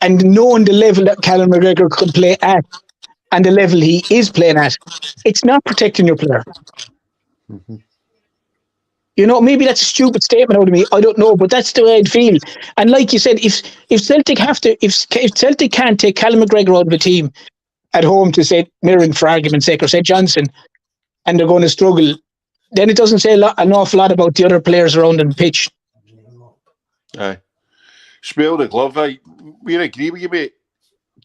and knowing the level that Callum McGregor could play at and the level he is playing at, it's not protecting your player. Mm-hmm. You know, maybe that's a stupid statement out of me. I don't know, but that's the way I'd feel. And like you said, if Celtic if Celtic can't take Callum McGregor out of the team at home to say Mirren for argument's sake or say Johnson, and they're going to struggle, then it doesn't say an awful lot about the other players around on the pitch. Aye. Smell the glove. We agree with you, mate.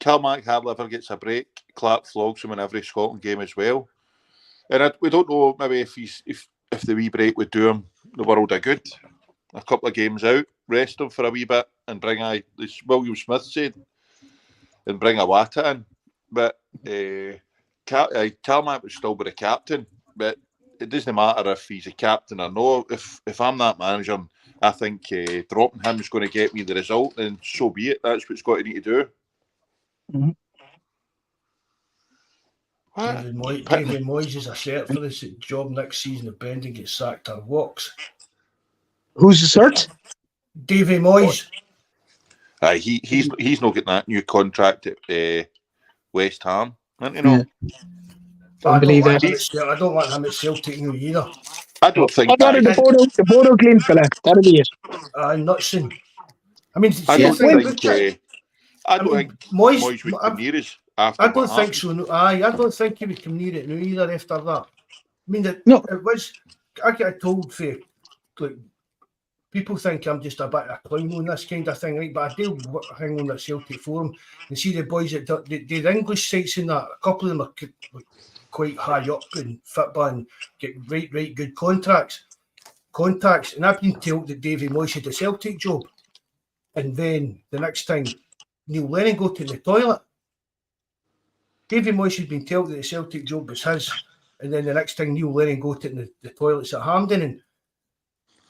Kilmarnock hardly ever gets a break. Clark flogs him in every Scotland game as well. And we don't know maybe if the wee break would do him the world of good. A couple of games out, rest him for a wee bit, and bring as William Smith said, and bring a Wata in. But Kilmarnock would still be the captain. But it doesn't matter if he's a captain or no. If I'm that manager, I think dropping him is going to get me the result, and so be it. That's what it's got to need to do. Mm-hmm. David Moyes is a cert for this job next season if Brendan gets sacked or walks. Who's the cert? Davy Moyes. He's not getting that new contract at West Ham, you know. Yeah. I believe that. I don't want him at Celtic new either. I don't think the Bodo Glint fella. That'll be it. Nutson. I mean, I don't think Moyes would come near us after. I don't think so. I don't think he would come near it now either after that. I mean, it was. I get told for like people think I'm just a bit of a clown on this kind of thing, right? But I do hang on that Celtic forum and see the boys that do the English sites in that. A couple of them are quite high up in football and get right good contacts. And I've been told that Davy Moyes had a Celtic job, and then the next time Neil Lennon go to the toilet. Davy Moyes had been told that the Celtic job was his, and then the next time Neil Lennon go to the toilets at Hampden, and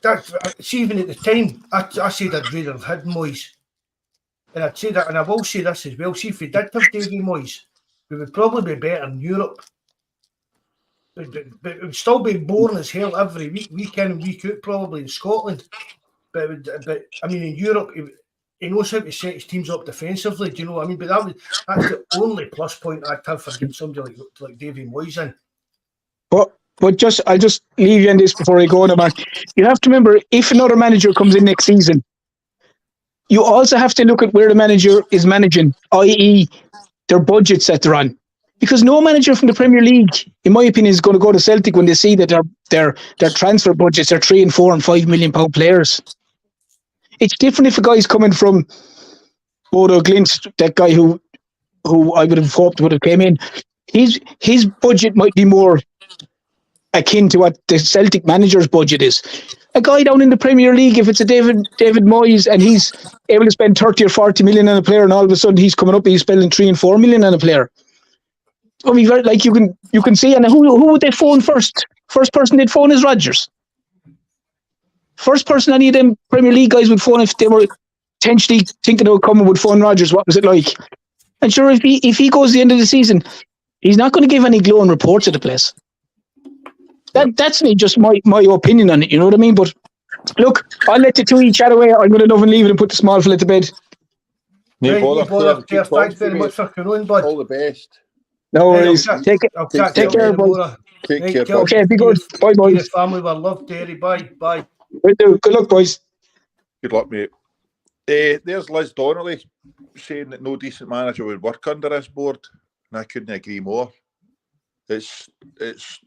that's even at the time I said I'd rather have had Moyes, and I'd say that, and I will say this as well. See, if we did have Davy Moyes, we would probably be better in Europe, but it would still be boring as hell every week in and week out, probably in Scotland. But I mean, in Europe, he knows how to set his teams up defensively. Do you know what I mean? But that's the only plus point I'd have for getting somebody like Davy Moyes in. But I'll just leave you on this before I go on, man. You have to remember, if another manager comes in next season, you also have to look at where the manager is managing, i.e. their budgets that they're on. Because no manager from the Premier League, in my opinion, is going to go to Celtic when they see that their transfer budgets are £3 and £4 and £5 million players. It's different if a guy's coming from Bodo Glint, that guy who I would have hoped would have came in, his budget might be more akin to what the Celtic manager's budget is. A guy down in the Premier League, if it's a David Moyes and he's able to spend 30 or 40 million on a player, and all of a sudden he's coming up, he's spending 3 and 4 million on a player. I mean, like you can see, and who would they phone first? First person they'd phone is Rodgers. First person any of them Premier League guys would phone if they were potentially thinking of coming would phone Rodgers. What was it like? And sure, if he goes the end of the season, he's not going to give any glowing reports of the place. That's me, just my opinion on it. You know what I mean? But look, I'll let the two each chat away. I'm going to love and leave it and put the small fella to bed. Right, thanks very much for coming on, bud. All the best. No worries. Take care, boys. Take care. Okay, be good. Bye, boys. Family, we're love, Terry. Bye. Good luck, boys. Good luck, mate. There's Liz Donnelly saying that no decent manager would work under this board, and I couldn't agree more. It's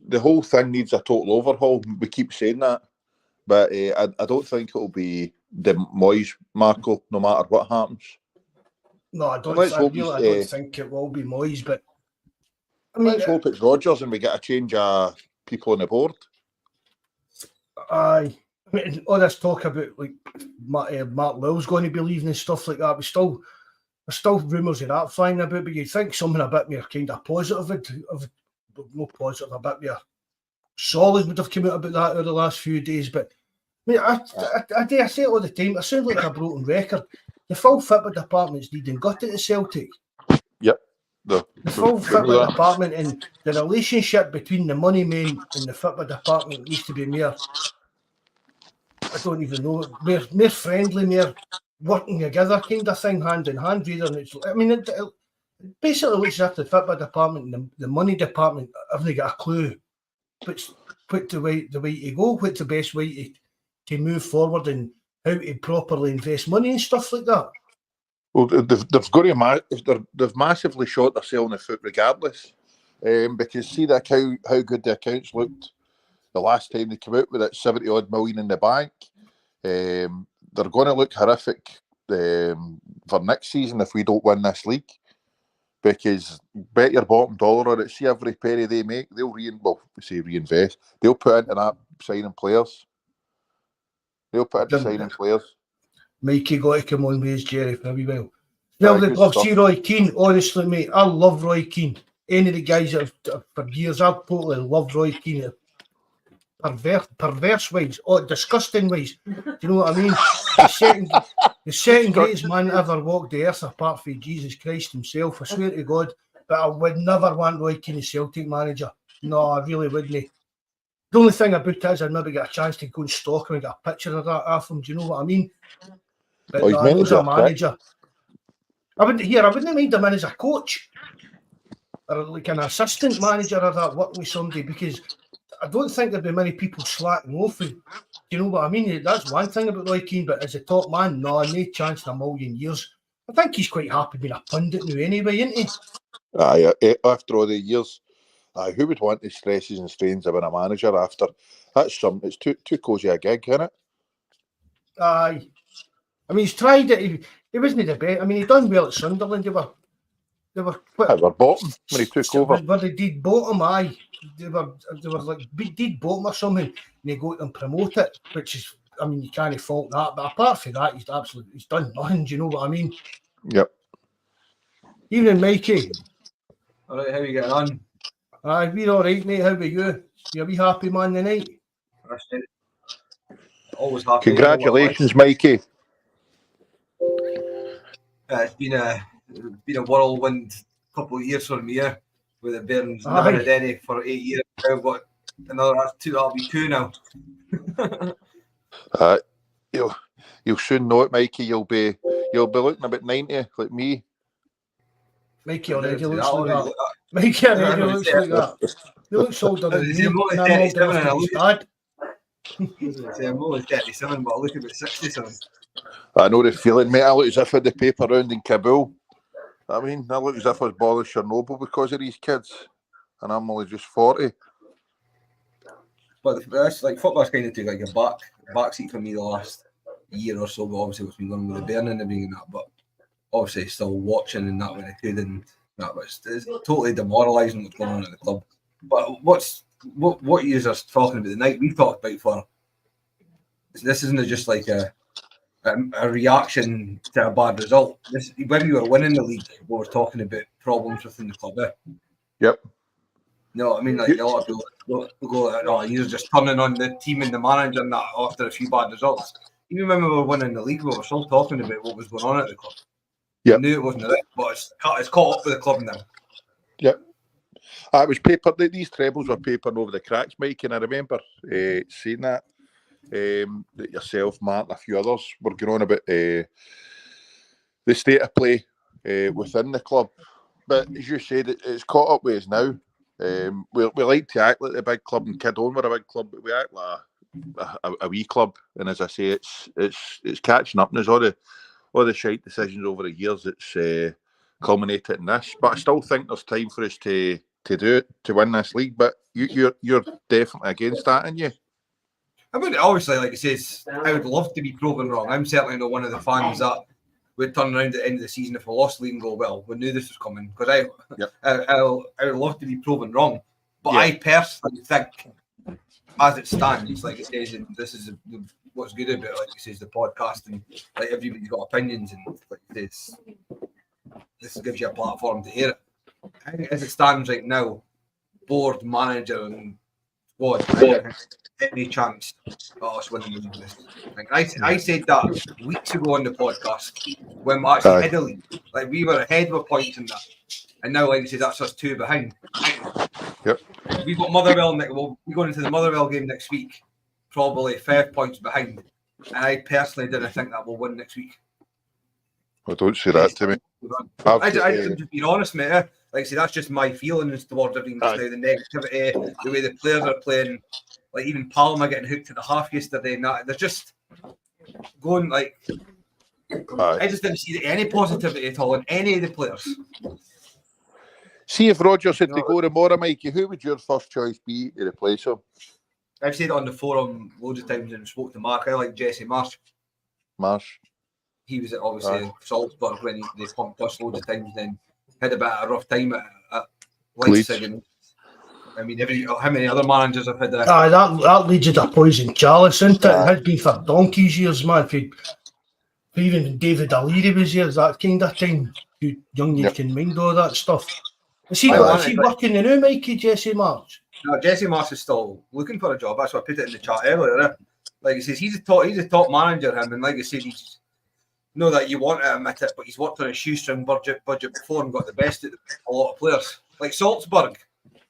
the whole thing needs a total overhaul. We keep saying that, but I don't think it'll be the Moyes, Marco, no matter what happens. No, I don't think it will be Moyes, but I mean, let's hope it's Rodgers and we get a change of people on the board. I mean, all this talk about like Mark Lowell's going to be leaving and stuff like that, there's still rumours of that flying about, but you'd think something a bit more kind of positive, no positive, a bit more solid would have come out about that over the last few days. But I mean, I say it all the time, I sound like a broken record. The full fitment department's needing gutted at Celtic. Yep. The full fitment department and the relationship between the money men and the fitment department needs to be more, I don't even know, more friendly, more working together kind of thing, hand in hand. It basically looks after the fitment department and the money department haven't got a clue what's the way to go, what's the best way to move forward and how to properly invest money and stuff like that. Well, they've massively shot themselves in the foot regardless, because see that how good the accounts looked the last time they came out with that 70 odd million in the bank. They're going to look horrific for next season if we don't win this league, because bet your bottom dollar on it. See every penny they make, they'll reinvest. They'll put into that signing players. Mikey got to come on with his Jerry for a wee while. Now they'd love to see Roy Keane. Honestly, mate, I love Roy Keane. Any of the guys that have, for years, I've totally loved Roy Keane. Perverse ways, disgusting ways. Do you know what I mean? The second greatest man that ever walked the earth, apart from Jesus Christ himself. I swear to God. But I would never want Roy Keane as Celtic manager. No, I really wouldn't. The only thing about it is I'd maybe get a chance to go and stalk him and get a picture of that off him. Do you know what I mean? But he's a manager. I wouldn't mind him in as a coach or like an assistant manager or that, working with somebody, because I don't think there'd be many people slacking off. Do you know what I mean? That's one thing about Roy Keane, but as a top man, no chance in a million years. I think he's quite happy being a pundit now anyway, isn't he? After all the years. Who would want the stresses and strains of being a manager after? It's too cosy a gig, isn't it? Aye. I mean, he's tried it. He wasn't the best. I mean, he done well at Sunderland. They were bottom when he took over. Where they did bottom, aye. They were like did bottom or something, and they go and promote it, which is, I mean, you can't fault that. But apart from that, he's done nothing. Do you know what I mean? Yep. Evening, Mikey. All right, how are you getting on? Aye, we're all right, mate. How about you? You a wee happy man tonight? Always happy. Congratulations, Mikey. It's been a whirlwind couple of years for me with the Bairns never had any for 8 years. I've got another that'll be 2 now. You'll soon know it, Mikey. You'll be looking about 90 like me. Mikey already looks like that. Mikey already looks like that. He looks older than me. I'm only 37 and I look at I'm only 37, but I look about 67. I know the feeling, mate. I look as if I had the paper round in Kabul. I mean, I look as if I was born in Chernobyl because of these kids, and I'm only just 40. But that's like football's kind of took like a backseat for me the last year or so. But obviously, what's been going on with the Bairn and everything and that. But obviously, still watching and that when I could, and No, but it's totally demoralising what's going on at the club. But what you are talking about tonight, we've talked about for. This isn't just like a reaction to a bad result. When we were winning the league, we were talking about problems within the club. Yep. No, I mean, like a lot of people go, "Oh, you're just turning on the team and the manager and that after a few bad results." Even when we were winning the league, we were still talking about what was going on at the club. Yep. We knew it wasn't right, but it's caught up with the club now. Yep. It was paper. These trebles were papering over the cracks, Mike, and I remember seeing that. That yourself, Mark, and a few others were going on about the state of play within the club. But as you said, it's caught up with us now. We like to act like the big club and kid on we're a big club, but we act like a wee club. And as I say, it's catching up. And there's all the shite decisions over the years that's culminated in this. But I still think there's time for us to do it, to win this league. But you're definitely against that, aren't you? I mean, obviously, like it says, I would love to be proven wrong. I'm certainly not one of the fans that would turn around at the end of the season if we lost the league and go, well, we knew this was coming. Because I would love to be proven wrong. But I personally think, as it stands, like it says, and this is what's good about, like it says, the podcast, and like everybody's got opinions, and like it says, this gives you a platform to hear it. I think as it stands right now, board, manager, and squad, any chance of us winning the league. I said that weeks ago on the podcast when we actually had a league. Like we were ahead with points in that, and now, like I said, that's us 2 behind. Yep. We've got Motherwell next. Well, we're going into the Motherwell game next week, probably 5 points behind. And I personally didn't think that we'll win next week. Well, don't say that to me. I'm just being honest, mate. Like I say, that's just my feelings towards everything just now. The negativity, the way the players are playing. Like even Palmer getting hooked to the half yesterday, and that they're just going like. I just didn't see any positivity at all in any of the players. See if Rodgers had to go tomorrow, Mikey, who would your first choice be to replace him? I've said it on the forum loads of times and spoke to Mark. I like Jesse Marsh. He was obviously at Salzburg when they pumped us loads of times, then had a bit of a rough time at Leipzig. And I mean, how many other managers have had that? That Leeds had a poison chalice, isn't it? It had been for donkey's years, man. Even David O'Leary was here, that kind of time. You young you can mind all that stuff. Is he working now, Mikey, Jesse Marsh? No, Jesse Marsh is still looking for a job. That's why I put it in the chat earlier. Like he says, he's a top manager, him, and like I said, he's know that you want to admit it, but he's worked on a shoestring budget before and got the best of a lot of players. Like Salzburg,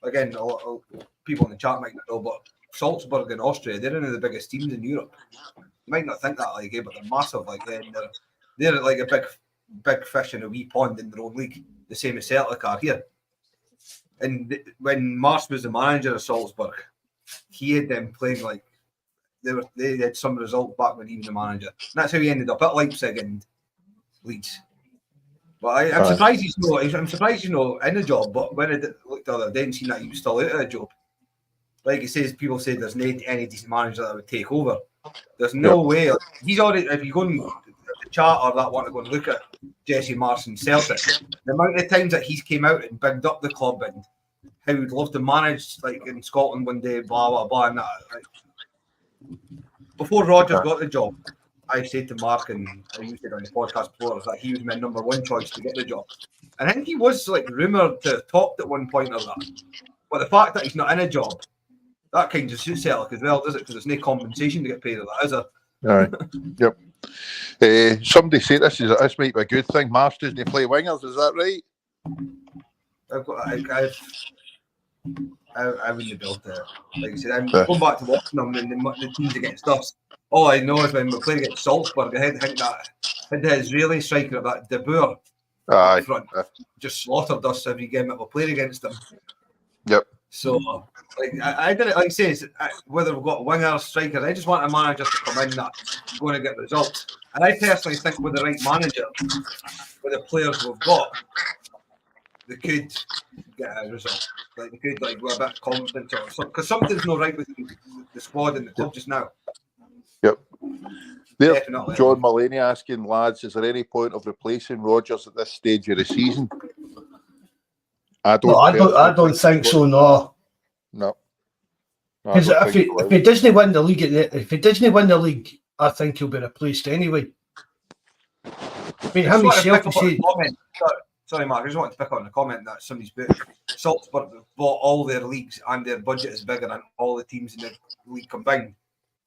again, a lot of people in the chat might not know, but Salzburg in Austria, they're one of the biggest teams in Europe. You might not think that, like, but they're massive. Like, they're like a big fish in a wee pond in their own league, the same as Celtic are here. And when Marsh was the manager of Salzburg, he had them playing like they had some result back when he was the manager. And that's how he ended up at Leipzig and Leeds. But I'm surprised he's not in a job. But when I looked the other day and seen that he was still out of a job, like he says, people say there's no any decent manager that would take over. There's no way. He's already. If you go and the chat or that want to go and look at Jesse Marsh and Celtic, the amount of times that he's came out and bigged up the club and how he'd love to manage like in Scotland one day, blah blah blah, and that. Like, before Rodgers got the job, I said to Mark, and I used it on his podcast before, that he was my number one choice to get the job. And I think he was like rumoured to have topped at one point or that. But the fact that he's not in a job, that kind of suits Celtic as well, does it? Because there's no compensation to get paid of that, is there? Yep. Somebody said this might be a good thing. Marsh doesn't play wingers, is that right? I wouldn't be able to. Like I said, I'm going back to watching them and the teams against us. All I know is when we played against Salzburg, I think that the Israeli striker of that De Boer front just slaughtered us every game that we played against them. Yep. So, like I didn't like I say, whether we've got wingers, strikers, I just want a manager to come in that's going to get results. And I personally think with the right manager, with the players we've got, they could get a result. Like they could like go a bit confident or something. Because something's not right with the squad and the club just now. Yep. There, John Mulaney asking, lads, is there any point of replacing Rodgers at this stage of the season? I don't. No, I don't think so. No, No. No, I because don't if think he so either. if he doesn't win the league, if he doesn't win the league, I think he'll be replaced anyway. I mean, I how just many want to pick selfish? up on the comment. Sorry, Mark. I just wanted to pick up on the comment that somebody's put. Salzburg bought all their leagues and their budget is bigger than all the teams in the league combined.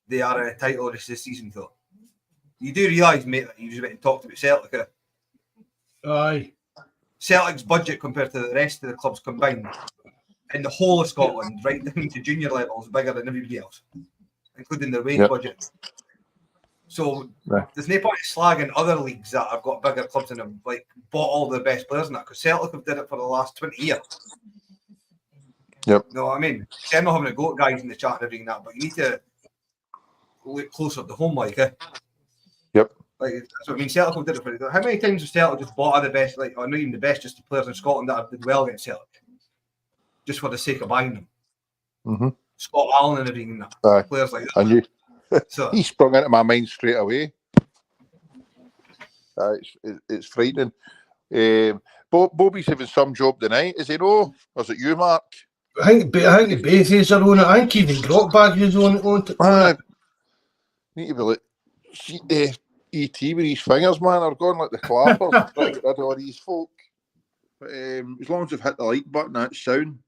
They are in a title race this season, though. You do realise, mate, that you just went and talked about Celtic. Aye. Celtic's budget compared to the rest of the clubs combined in the whole of Scotland, right down to junior level, is bigger than everybody else, including their wage budget. So there's no point in slagging other leagues that have got bigger clubs and have like bought all the best players in that, because Celtic have did it for the last 20 years. Yep. You know what I mean? See, I'm not having a go at guys in the chat and everything that, but you need to look closer to home, like. Yep. Like, that's what I mean. Celtic have did it for. How many times have Celtic just bought the best, like, or not even the best, just the players in Scotland that have did well against Celtic, just for the sake of buying them? Mm-hmm. Scott Allen and everything. Aye. Players like that. And you, So he sprung into my mind straight away. It's frightening. Bobby's having some job tonight, is he no? Or is it you, Mark? I think the Bases are on it. I think even Grotbag is on it. Need to be like ET with his fingers, man. Are going like the clappers, trying to get rid of all these folk. But as long as we've hit the like button, that's sound.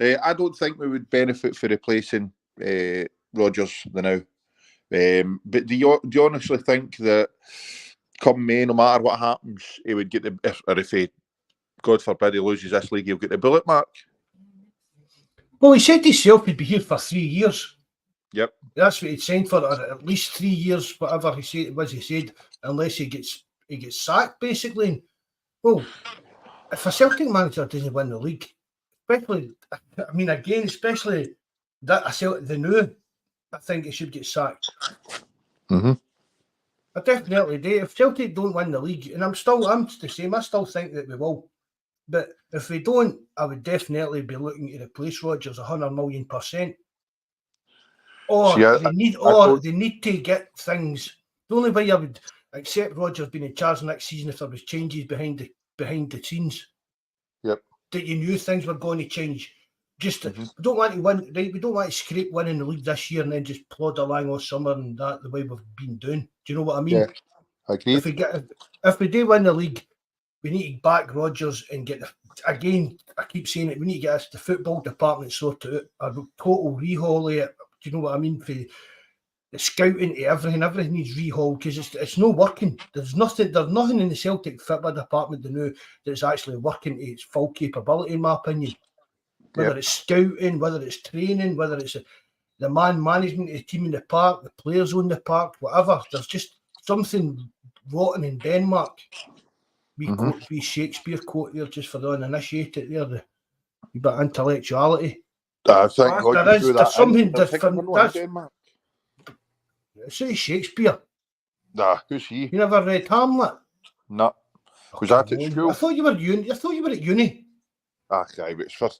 I don't think we would benefit for replacing Rodgers now. But do you honestly think that come May, no matter what happens, he would get if he, God forbid, he loses this league, he'll get the bullet mark? Well, he said himself he'd be here for 3 years. Yep. That's what he'd signed for, at least 3 years, whatever he said, unless he gets sacked, basically. Well, if a Celtic manager doesn't win the league, especially that the new, I think he should get sacked. Mm-hmm. I definitely do. If Celtic don't win the league, and I'm the same, I still think that we will. But if we don't, I would definitely be looking to replace Rodgers 100 million %. Or they need to get things. The only way I would accept Rodgers being in charge next season if there was changes behind the scenes. Yep. That you knew things were going to change. Just Mm-hmm. we don't want to win, right? We don't want to scrape winning the league this year and then just plod along all summer and that the way we've been doing. Do you know what I mean? Yeah, agreed. If we do win the league, we need to back Rodgers and get again. I keep saying it. We need to get the football department sorted out. A total rehaul of it. Do you know what I mean? For the scouting to everything needs rehaul because it's not working. There's nothing in the Celtic football department to know that's actually working to its full capability, in my opinion. Whether it's scouting, whether it's training, whether it's the man management of the team in the park, the players on the park, whatever. There's just something rotten in Denmark. We Shakespeare quote there just for the uninitiated there, the bit of intellectuality. I think there's something different. Say Shakespeare. Nah, who's he? You never read Hamlet? No. Was that at school? I thought you were at uni. Okay, but it's for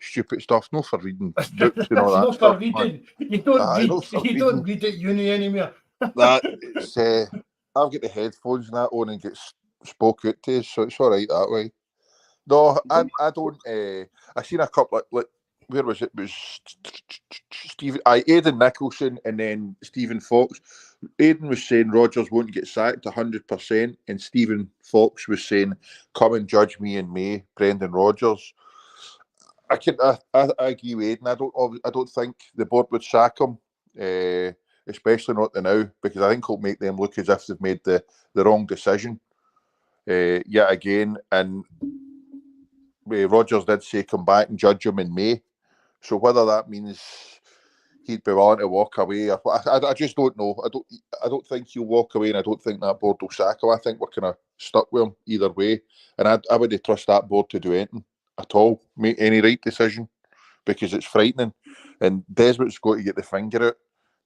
stupid stuff, not for reading books and all that. Not stuff, for reading. Man. You don't read at uni anymore. I've got the headphones and that on and get spoke out to, so it's all right that way. No, I don't. I seen a couple of, like, where was it? It was Aidan Nicholson and then Stephen Fox. Aidan was saying Rodgers won't get sacked 100%, and Stephen Fox was saying, "Come and judge me in May, Brendan Rodgers." I agree with Aidan. I don't think the board would sack him, especially not now, because I think it'll make them look as if they've made the wrong decision yet again. And Rodgers did say come back and judge him in May. So whether that means he'd be willing to walk away, I just don't know. I don't think he'll walk away, and I don't think that board will sack him. I think we're kind of stuck with him either way, and I wouldn't trust that board to do anything at all, make any right decision, because it's frightening. And Desmond's got to get the finger out.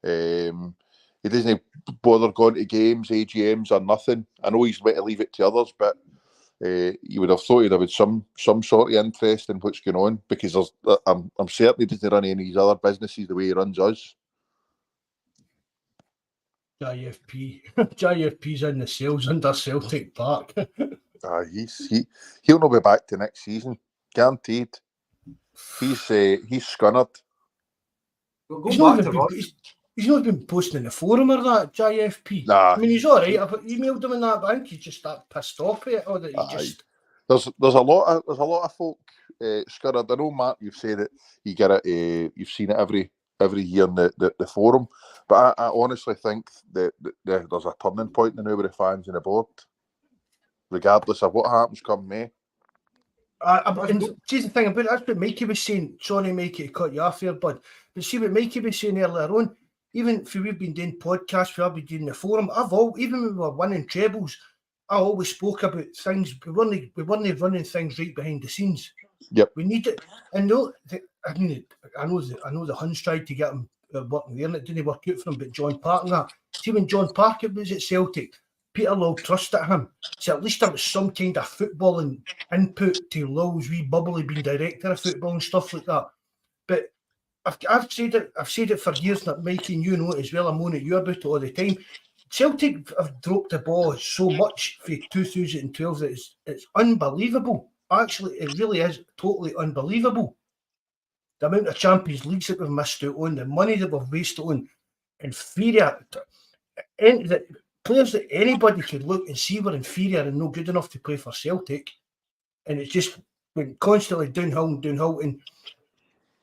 He doesn't bother going to games, AGMs, or nothing. I know he's meant to leave it to others, but you would have thought he'd have had some sort of interest in what's going on, because I'm certain he doesn't run any of his other businesses the way he runs us. JFP's in the sales under Celtic Park. He'll not be back to next season. Guaranteed. He's scunnered. But He's going not back to even Rod, been, he's not been posting in the forum or that, JFP. Nah. I mean, he's all right. I've emailed him and that, but I think he's just that pissed off at it, or that he Aye. just... There's a lot of folk scurred. I know, Matt, you've said it. You get it. You've seen it every year in the forum. But I honestly think that there's a turning point now with the fans and the board, regardless of what happens come May. And see the thing about it, that's what Mikey was saying. Sorry, Mikey, to cut you off here, bud. But see what Mikey was saying earlier on. Even if we've been doing podcasts, we've been doing the forum. Even when we were winning trebles, I always spoke about things. We weren't running things right behind the scenes. Yep. We need it. And I know the Huns tried to get him working there, and it didn't work out for him. But John Park and that. See, when John Parker was at Celtic, Peter Lowell trusted him. So at least there was some kind of footballing input to Lowell's wee bubble. He'd been director of football and stuff like that. But I've said it for years, that Mikey, and you know it as well. I'm on at you about it all the time. Celtic have dropped the ball so much for 2012 that it's unbelievable. Actually, it really is totally unbelievable. The amount of Champions Leagues that we've missed out on, the money that we've wasted on, inferior. The players that anybody could look and see were inferior and not good enough to play for Celtic. And it's just went constantly downhill. And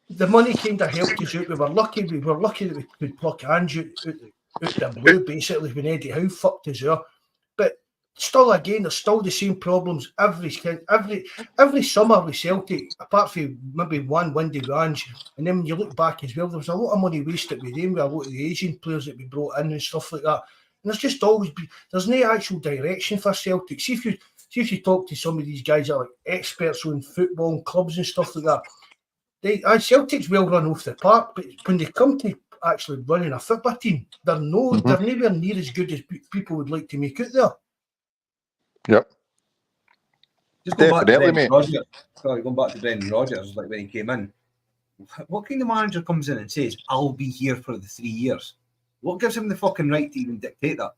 the money kind of helped us out. We were lucky that we could pluck Andrew out the blue, basically, when Eddie Howe fucked us there. But still, again, there's still the same problems every summer with Celtic, apart from maybe one windy range. And then when you look back as well, there was a lot of money wasted with them, with a lot of the Asian players that we brought in and stuff like that. And there's just always there's no actual direction for Celtic. See if you talk to some of these guys that are like experts on football and clubs and stuff like that. Celtic's well run off the park, but when they come to actually running a football team, they're nowhere near as good as people would like to make out there. Yep. just going back to Definitely, Brendan mate. Rodgers. Sorry, going back to Brendan Rodgers, like when he came in. What kind of manager comes in and says, "I'll be here for the 3 years"? What gives him the fucking right to even dictate that?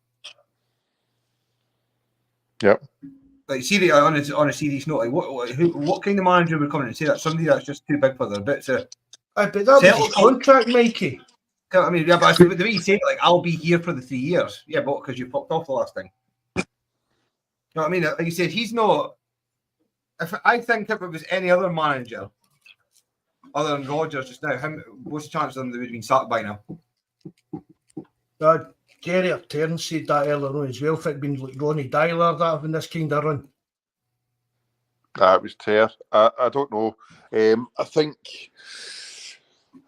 Yep. Like, see, on a serious note, like, what kind of manager would come in and say that? Somebody that's just too big for their bit to... But that was his contract, Mikey. I mean, yeah, but the way you say it, like, "I'll be here for the 3 years." Yeah, but because you fucked off the last thing. You know what I mean? Like you said, he's not... I think if it was any other manager, other than Rodgers just now, what's the chance of them they would have been sacked by now? Gary or Terence said that earlier on as well. If it had been like Ronnie Dyler that having this kind of run. It was Ter. I don't know. I think.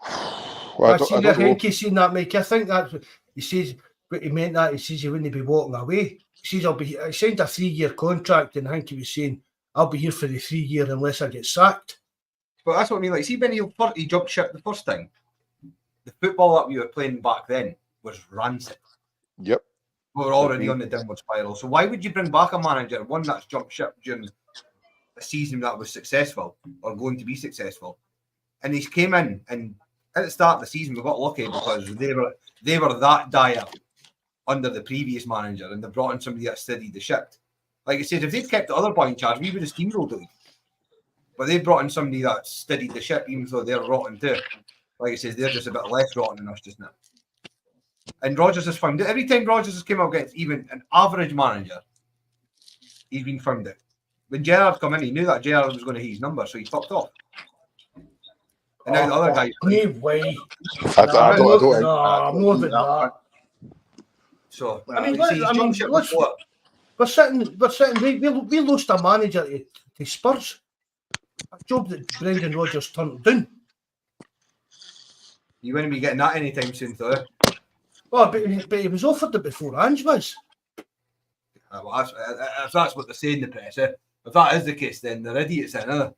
I think he's seen that, Mike. I think that's what he says. But he meant that he says he wouldn't be walking away. He says I signed a 3-year contract, and I think he was saying I'll be here for the 3 year unless I get sacked. But that's what I mean. Like, see, when he jumped ship the first time, the football that we were playing back then was rancid. Yep. We were already on the downward spiral. So why would you bring back a manager, one that's jumped ship during a season that was successful or going to be successful? And he came in, and at the start of the season, we got lucky because they were that dire under the previous manager, and they brought in somebody that steadied the ship. Like I said, if they'd kept the other boy in charge, we would have steamrolled the league. But they brought in somebody that steadied the ship, even though they're rotten too. Like I said, they're just a bit less rotten than us just now. And Rodgers has found it. Every time Rodgers has come up against even an average manager, he's been found it. When Gerrard come in, he knew that Gerrard was going to hit his number, so he fucked off. And now the other guy... No way. I don't. I'm more than that. So, we're sitting. We lost a manager to Spurs. A job that Brendan Rodgers turned down. You wouldn't be getting that anytime soon, though. Oh, but he was offered it before Ange was. Well, if that's what they say in the press, if that is the case, then they're idiots then, aren't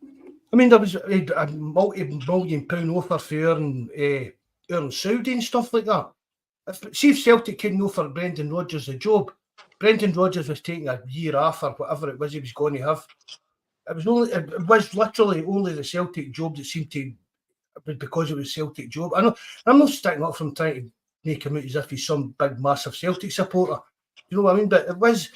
they? I mean, there was a multi-million-pound offer for Aaron Saudi and stuff like that. See if Celtic couldn't offer Brendan Rodgers a job. Brendan Rodgers was taking a year off or whatever it was he was going to have. It was literally only the Celtic job that seemed to, because it was Celtic job. I know I'm not sticking up from trying to make him out as if he's some big massive Celtic supporter. You know what I mean? But it was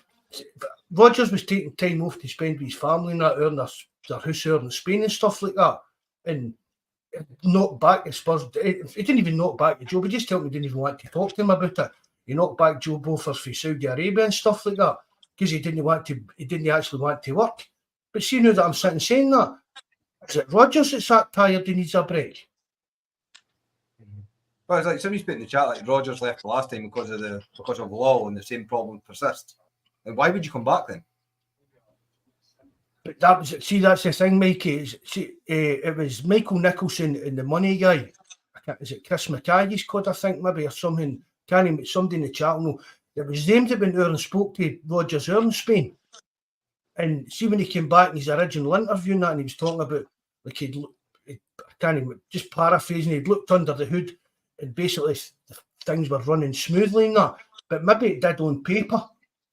Rodgers was taking time off to spend with his family and that, earning their house out in Spain and stuff like that. And knocked back the Spurs. He didn't even knock back the Joe. He just told me he didn't even want to talk to him about it. He knocked back Joe Bofors for Saudi Arabia and stuff like that because he didn't actually want to work. But see now that I'm sitting saying that, is it Rodgers that's that tired he needs a break? Well, it's like somebody's put in the chat like Rodgers left the last time because of law and the same problem persists. And why would you come back then? But that's the thing, Mikey. It was Michael Nicholson and the money guy. Is it Chris Mackay he's called, I think, maybe, or something? Somebody in the chat know. It was them that went out and spoke to Rodgers in Spain. And see when he came back in his original interview and that, and he was talking about, like, I can't even, just paraphrasing, he'd looked under the hood and basically things were running smoothly and that. But maybe it did on paper.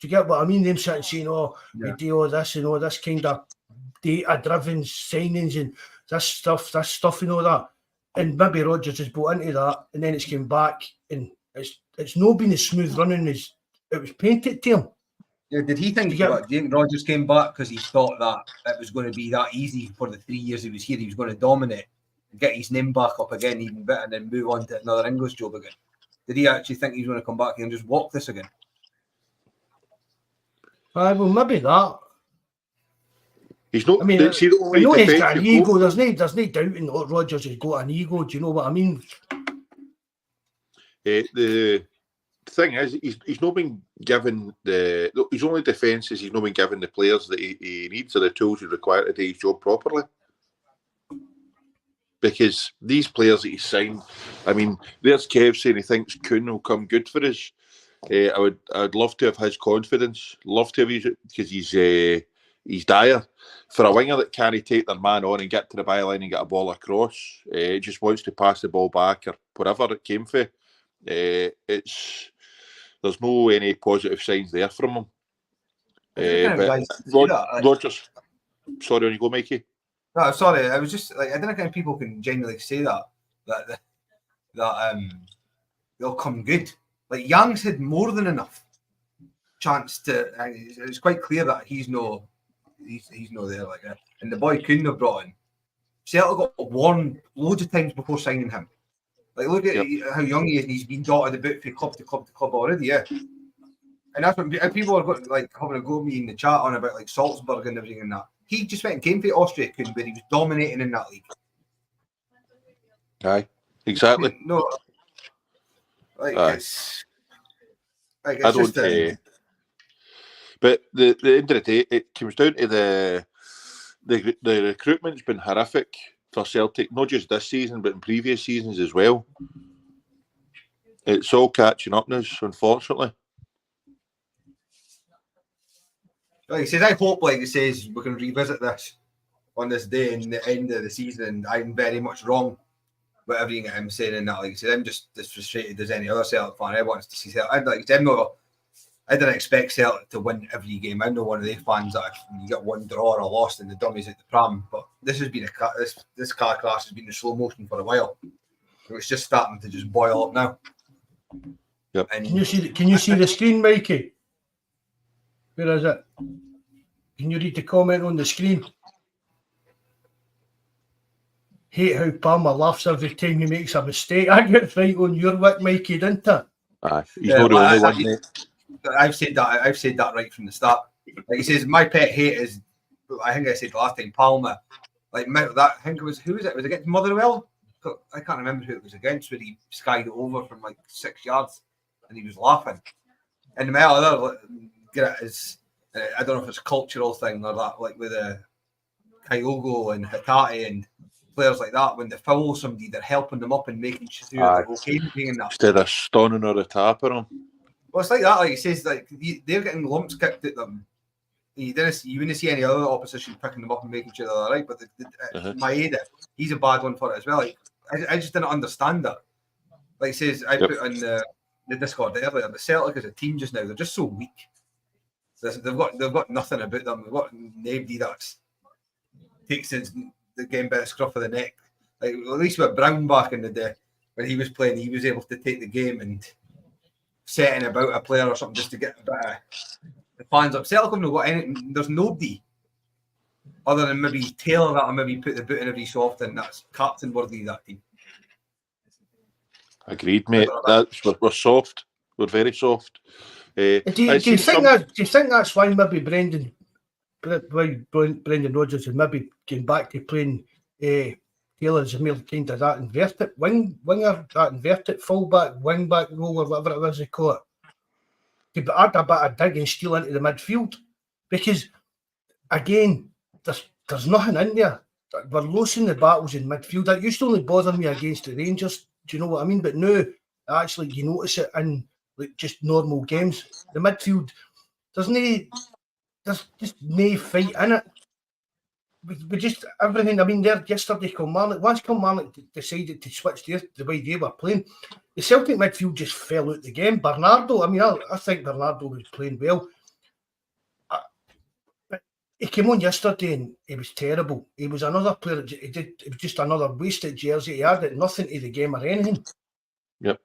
Do you get what I mean? Them sitting saying, we do all this and all this kind of data-driven signings and this stuff and all that. And maybe Rodgers has bought into that, and then it's came back, and it's not been as smooth running as it was painted to him. Yeah, do you think Rodgers came back because he thought that it was going to be that easy for the 3 years he was here? He was going to dominate, get his name back up again even better, and then move on to another English job again. Did he actually think he was going to come back and just walk this again? Well, maybe that. He's not. I mean, see the only I know he's defence got an you've ego. There's no doubting that Rodgers has got an ego. Do you know what I mean? The thing is, he's not been given his only defence is he's not been given the players that he needs or the tools he requires to do his job properly. Because these players that he's signed, I mean, there's Kev saying he thinks Kuhn will come good for us. I'd love to have his confidence. Love to have his, because he's dire. For a winger that can't take their man on and get to the byline and get a ball across, just wants to pass the ball back or whatever it came for. There's no any positive signs there from him. Rodgers, sorry, on you go, Mikey. No, sorry. I was just like, I don't think people can genuinely say that they'll come good. Like Young's had more than enough chance to. It's quite clear that he's no there like that. And the boy couldn't have brought in. Celtic got warned loads of times before signing him. Like look at how young he is, and he's been dotted about from club to club to club already. Yeah, and that's what people are going like having a go at me in the chat on about like Salzburg and everything and that. He just went and came to Austria, but he was dominating in that league. Aye, exactly. No, like it's I don't. But the end of the day, it comes down to the recruitment's been horrific for Celtic, not just this season, but in previous seasons as well. It's all catching up now, unfortunately. Like he says, I hope, like he says, we can revisit this on this day in the end of the season. And I'm very much wrong with everything I'm saying in that. Like he said, I'm just as frustrated as any other Celtic fan. I want to see Celtic. I didn't expect Celtic to win every game. I'm not one of the fans that you get one draw or a loss and the dummies at the pram. But this has been this car crash has been in slow motion for a while. It's just starting to just boil up now. Yep. And Can you see the screen, Mikey? Where is it? Can you read the comment on the screen? Hate how Palmer laughs every time he makes a mistake. I get right on your wick, Mikey, didn't I? Aye, he's not the only one, mate. I've said that right from the start. Like he says, my pet hate is. I think I said last time, Palmer. Like that. I think it was who was it? Was it against Motherwell? I can't remember who it was against. Where he skied it over from like 6 yards, and he was laughing. And my other get it is. I don't know if it's a cultural thing or that, like with Kyogo and Hatate and players like that. When they foul somebody, they're helping them up and making sure they're okay and that. Instead of stunning or a tapper on. Well, it's like that. Like he says, like they're getting lumps kicked at them. You wouldn't see any other opposition picking them up and making sure they're all right. But Maeda, he's a bad one for it as well. Like, I just didn't understand that. Like he says, I put on the Discord earlier. The Celtic as a team just now, they're just so weak. They've got nothing about them. They've got nobody that takes the game by the scruff of the neck. Like at least with Brown back in the day when he was playing, he was able to take the game and setting about a player or something just to get a bit of the fans up. Celtic have not got any. There's nobody other than maybe Taylor that I maybe put the boot in every so often. That's captain worthy of that team. Agreed, mate. We're soft. We're very soft. Do you think that's why maybe Brendan Rodgers is maybe getting back to playing Taylor as a more kind of that inverted winger, that inverted fullback, wing back role, or whatever it was they call it, to add a bit of dig and steal into the midfield? Because again, there's nothing in there. We're losing the battles in midfield. That used to only bother me against the Rangers. Do you know what I mean? But now, actually, you notice it in like just normal games. The midfield, there's just no fight in it. We just everything. I mean, there yesterday, Kilmarnock. Once Kilmarnock decided to switch the way they were playing, the Celtic midfield just fell out the game. Bernardo. I mean, I think Bernardo was playing well. He came on yesterday and he was terrible. He was another player. It was just another wasted jersey. He added nothing to the game or anything. Yep.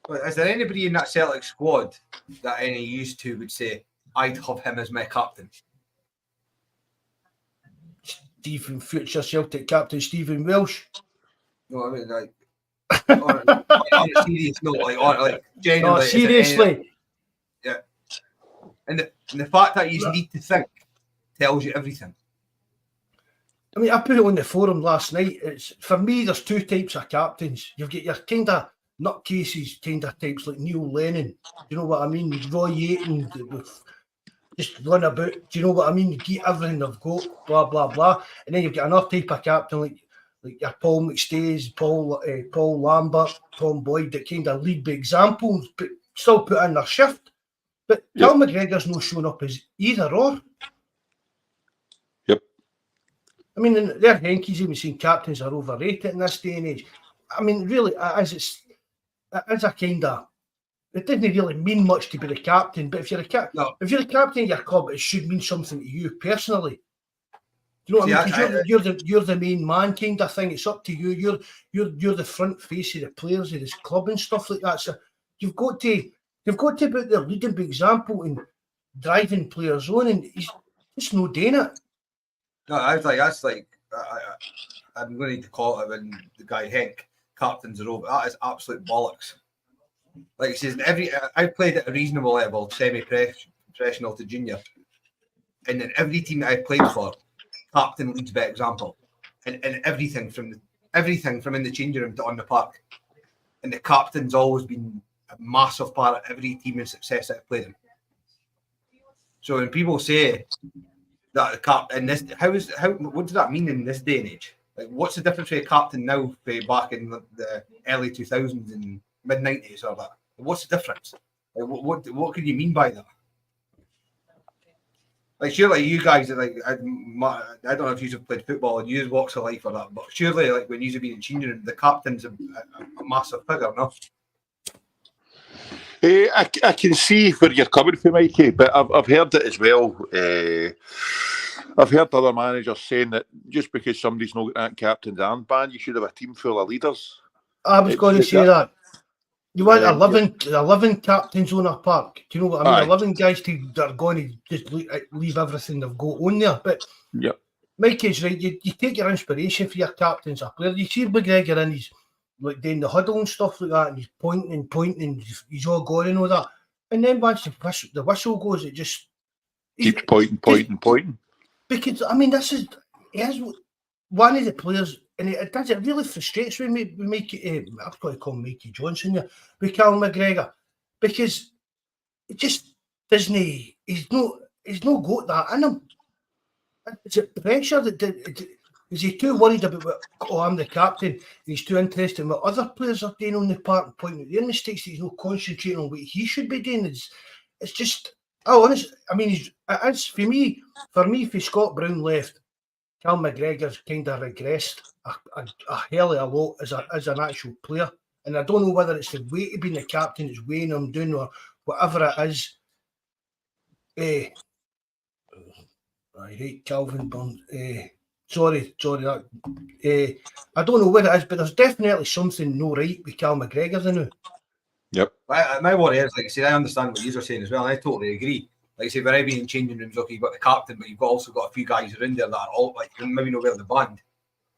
But is there anybody in that Celtic squad that any used to would say, I'd have him as my captain? Future Celtic captain Stephen Welsh. No, I mean, like, on a serious note, like genuinely. No, seriously. Yeah. And the fact that you need to think tells you everything. I mean, I put it on the forum last night. It's for me, there's two types of captains. You've got your kind of nutcases kind of types like Neil Lennon. You know what I mean? Roy Ayton, just run about. Do you know what I mean? You get everything they've got, blah blah blah. And then you've got another type of captain like your Paul McStays, Paul Lambert, Tom Boyd, that kind of lead by examples, but still put in their shift. But Cal McGregor's not showing up as either or. Yep. I mean, their Henke's even seen captains are overrated in this day and age. I mean, really, as a kind of, it didn't really mean much to be the captain. But if you're a captain of your club, it should mean something to you personally. Do you know what I mean? Because you're the main man kind of thing. It's up to you. You're the front face of the players of this club and stuff like that. So you've got to be the leading by example and driving players on, and he's just no doing it. No, I was like, that's like, I'm going to need to call it when the guy Henk captains are over. That is absolute bollocks. Like he says, I played at a reasonable level, semi-professional to junior, and in every team that I played for, captain leads by example, and everything from in the changing room to on the park, and the captain's always been a massive part of every team in success that I've played in. So when people say that the captain, what does that mean in this day and age? Like, what's the difference between a captain now, back in the early 2000s and mid 90s or that? What's the difference? Like, what can you mean by that? Like, surely you guys are like, I don't know if you've played football and you walks of life or that, but surely, like, when you've been in changing room, the captain's a massive figure, no? I can see where you're coming from, Mikey, but I've heard it as well. I've heard other managers saying that just because somebody's not got that captain's armband, you should have a team full of leaders. I was going to say that. You want 11 captains on a park. Do you know what I mean? 11 guys that are going to just leave everything they've got on there. But Mikey's right. You take your inspiration for your captains up there. You see McGregor and he's like doing the huddle and stuff like that, and he's pointing, he's all going and all that. And then once the whistle goes, it just keeps pointing. Because I mean, he has one of the players. And it really frustrates me. We make it. I've got to call Mikey Johnson here. With Cal McGregor, because it just doesn't. He's not got that in him. Is it pressure? Is he too worried about I'm the captain? He's too interested in what other players are doing on the park and pointing out their mistakes. He's not concentrating on what he should be doing. It's just. Oh, honest. I mean, it's for me. If Scott Brown left, Cal McGregor's kind of regressed a hell of a lot as an actual player. And I don't know whether it's the weight of being the captain that's weighing him down or whatever it is. I hate Calvin Burns. Sorry. I don't know what it is, but there's definitely something no right with Cal McGregor now. Yep. My worry is, like I said, I understand what you're saying as well, and I totally agree. like I say, when I've been in changing rooms, okay, you've got the captain, but you've also got a few guys around there that are all like maybe not wear the band,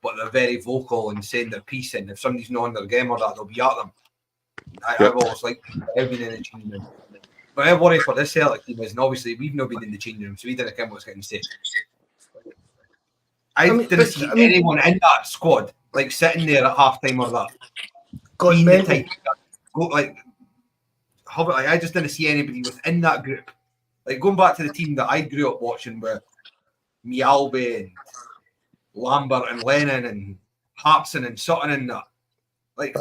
but they're very vocal and saying their piece. And if somebody's not on their game or that, they'll be at them. I've always like I've been in the changing room. But I worry for this Celtic team is, and obviously we've not been in the changing room, so we didn't know what's getting said. I didn't see anyone in that squad like sitting there at half time or that. Going mental. I just didn't see anybody within that group. Like going back to the team that I grew up watching with Mialbe and Lambert and Lennon and Hartson and Sutton and that. Like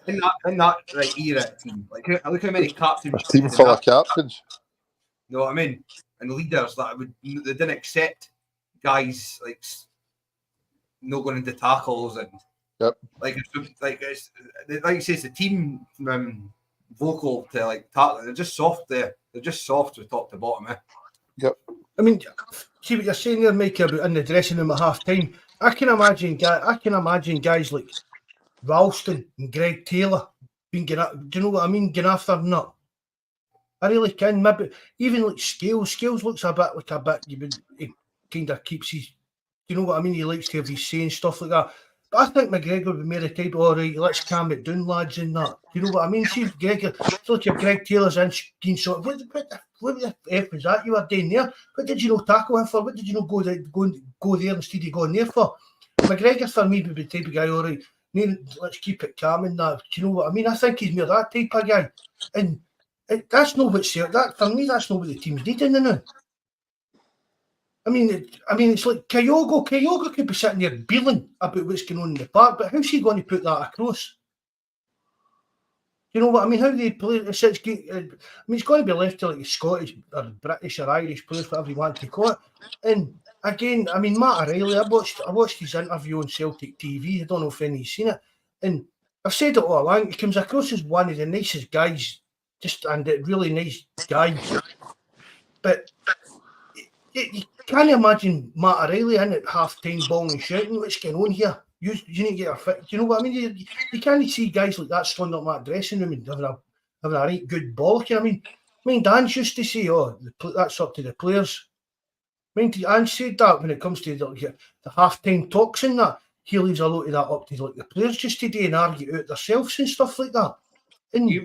in that like era team. Like look how many captains. A team full of captains. You know what I mean? And leaders that they didn't accept guys like not going into tackles and like you say, it's the team vocal to like tackling. They're just soft there. They're just soft from top to bottom. Yep. I mean, see what you're saying there, Mike, about in the dressing room at half time. I can imagine guys like Ralston and Greg Taylor being do you know what I mean? Getting after nut. I really can. Maybe even like Scales. Scales looks a bit he kind of keeps his. You know what I mean? He likes to have his saying stuff like that. But I think McGregor would be more the type of, all right, let's calm it down, lads, and that. You know what I mean? See if look if Greg Taylor's in, sort of, what the F was that you were doing there? What did you not tackle him for? What did you not go there instead of going there for? McGregor for me would be the type of guy, all right, let's keep it calm and that. Do you know what I mean? I think he's more that type of guy. And that's not what for me, that's not what the team's needing now. I mean, it's like Kyogo. Kyogo could be sitting there beeling about what's going on in the park, but how's he going to put that across? You know what I mean? How they play? It's going to be left to like Scottish or British or Irish players, whatever you want to call it. And again, I mean, Matt O'Reilly. I watched his interview on Celtic TV. I don't know if anybody's seen it. And I've said it all along. He comes across as one of the nicest guys, and a really nice guy. But you can't imagine Matt O'Reilly in at half-time bawling and shouting, what's going on here? You need to get a fit. Do you know what I mean? You can't see guys like that standing up in that dressing room and having a right good bollocking. I mean, Dan's used to say, that's up to the players. I mean, Ange said that when it comes to the half-time talks and that, he leaves a lot of that up to like the players just today and argue out themselves and stuff like that. And do you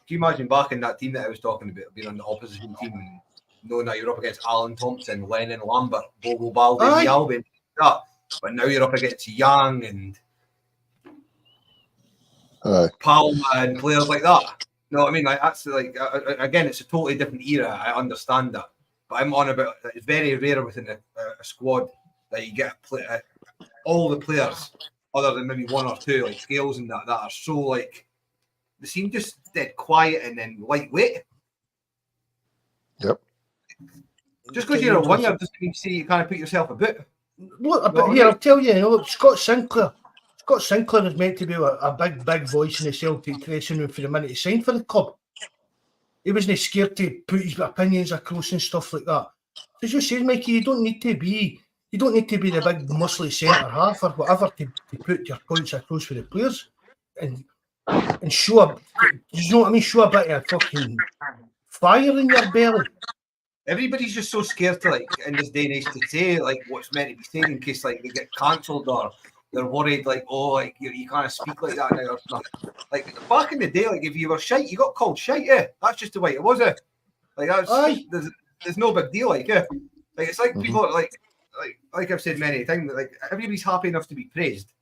imagine back in that team that I was talking about, being on the opposition team and knowing that you're up against Alan Thompson, Lennon, Lambert, Bobo Baldi, Alvin, that, but now you're up against Young and Palma and players like that. You know what I mean? Like that's like again, it's a totally different era. I understand that, but I'm on about it's very rare within a squad that you get all the players, other than maybe one or two, like Scales and that are so like they seem just dead quiet and then lightweight. Yep. Just because you're a winger doesn't mean to say you can't put yourself a bit. Look, but here, I'll tell you, Scott Sinclair is meant to be a big voice in the Celtic dressing room for the minute he signed for the club. He wasn't scared to put his opinions across and stuff like that. As you say, Mikey, you don't need to be the big muscly centre half or whatever to put your points across for the players and show you know what I mean? Show a bit of fucking fire in your belly. Everybody's just so scared to like in this day and age to say like what's meant to be said in case like they get cancelled or they're worried like you can't speak like that now or something. Like back in the day, like if you were shite, you got called shite. Yeah, that's just the way it was. Like that's there's no big deal. Like like it's like people like I've said many times. Like everybody's happy enough to be praised,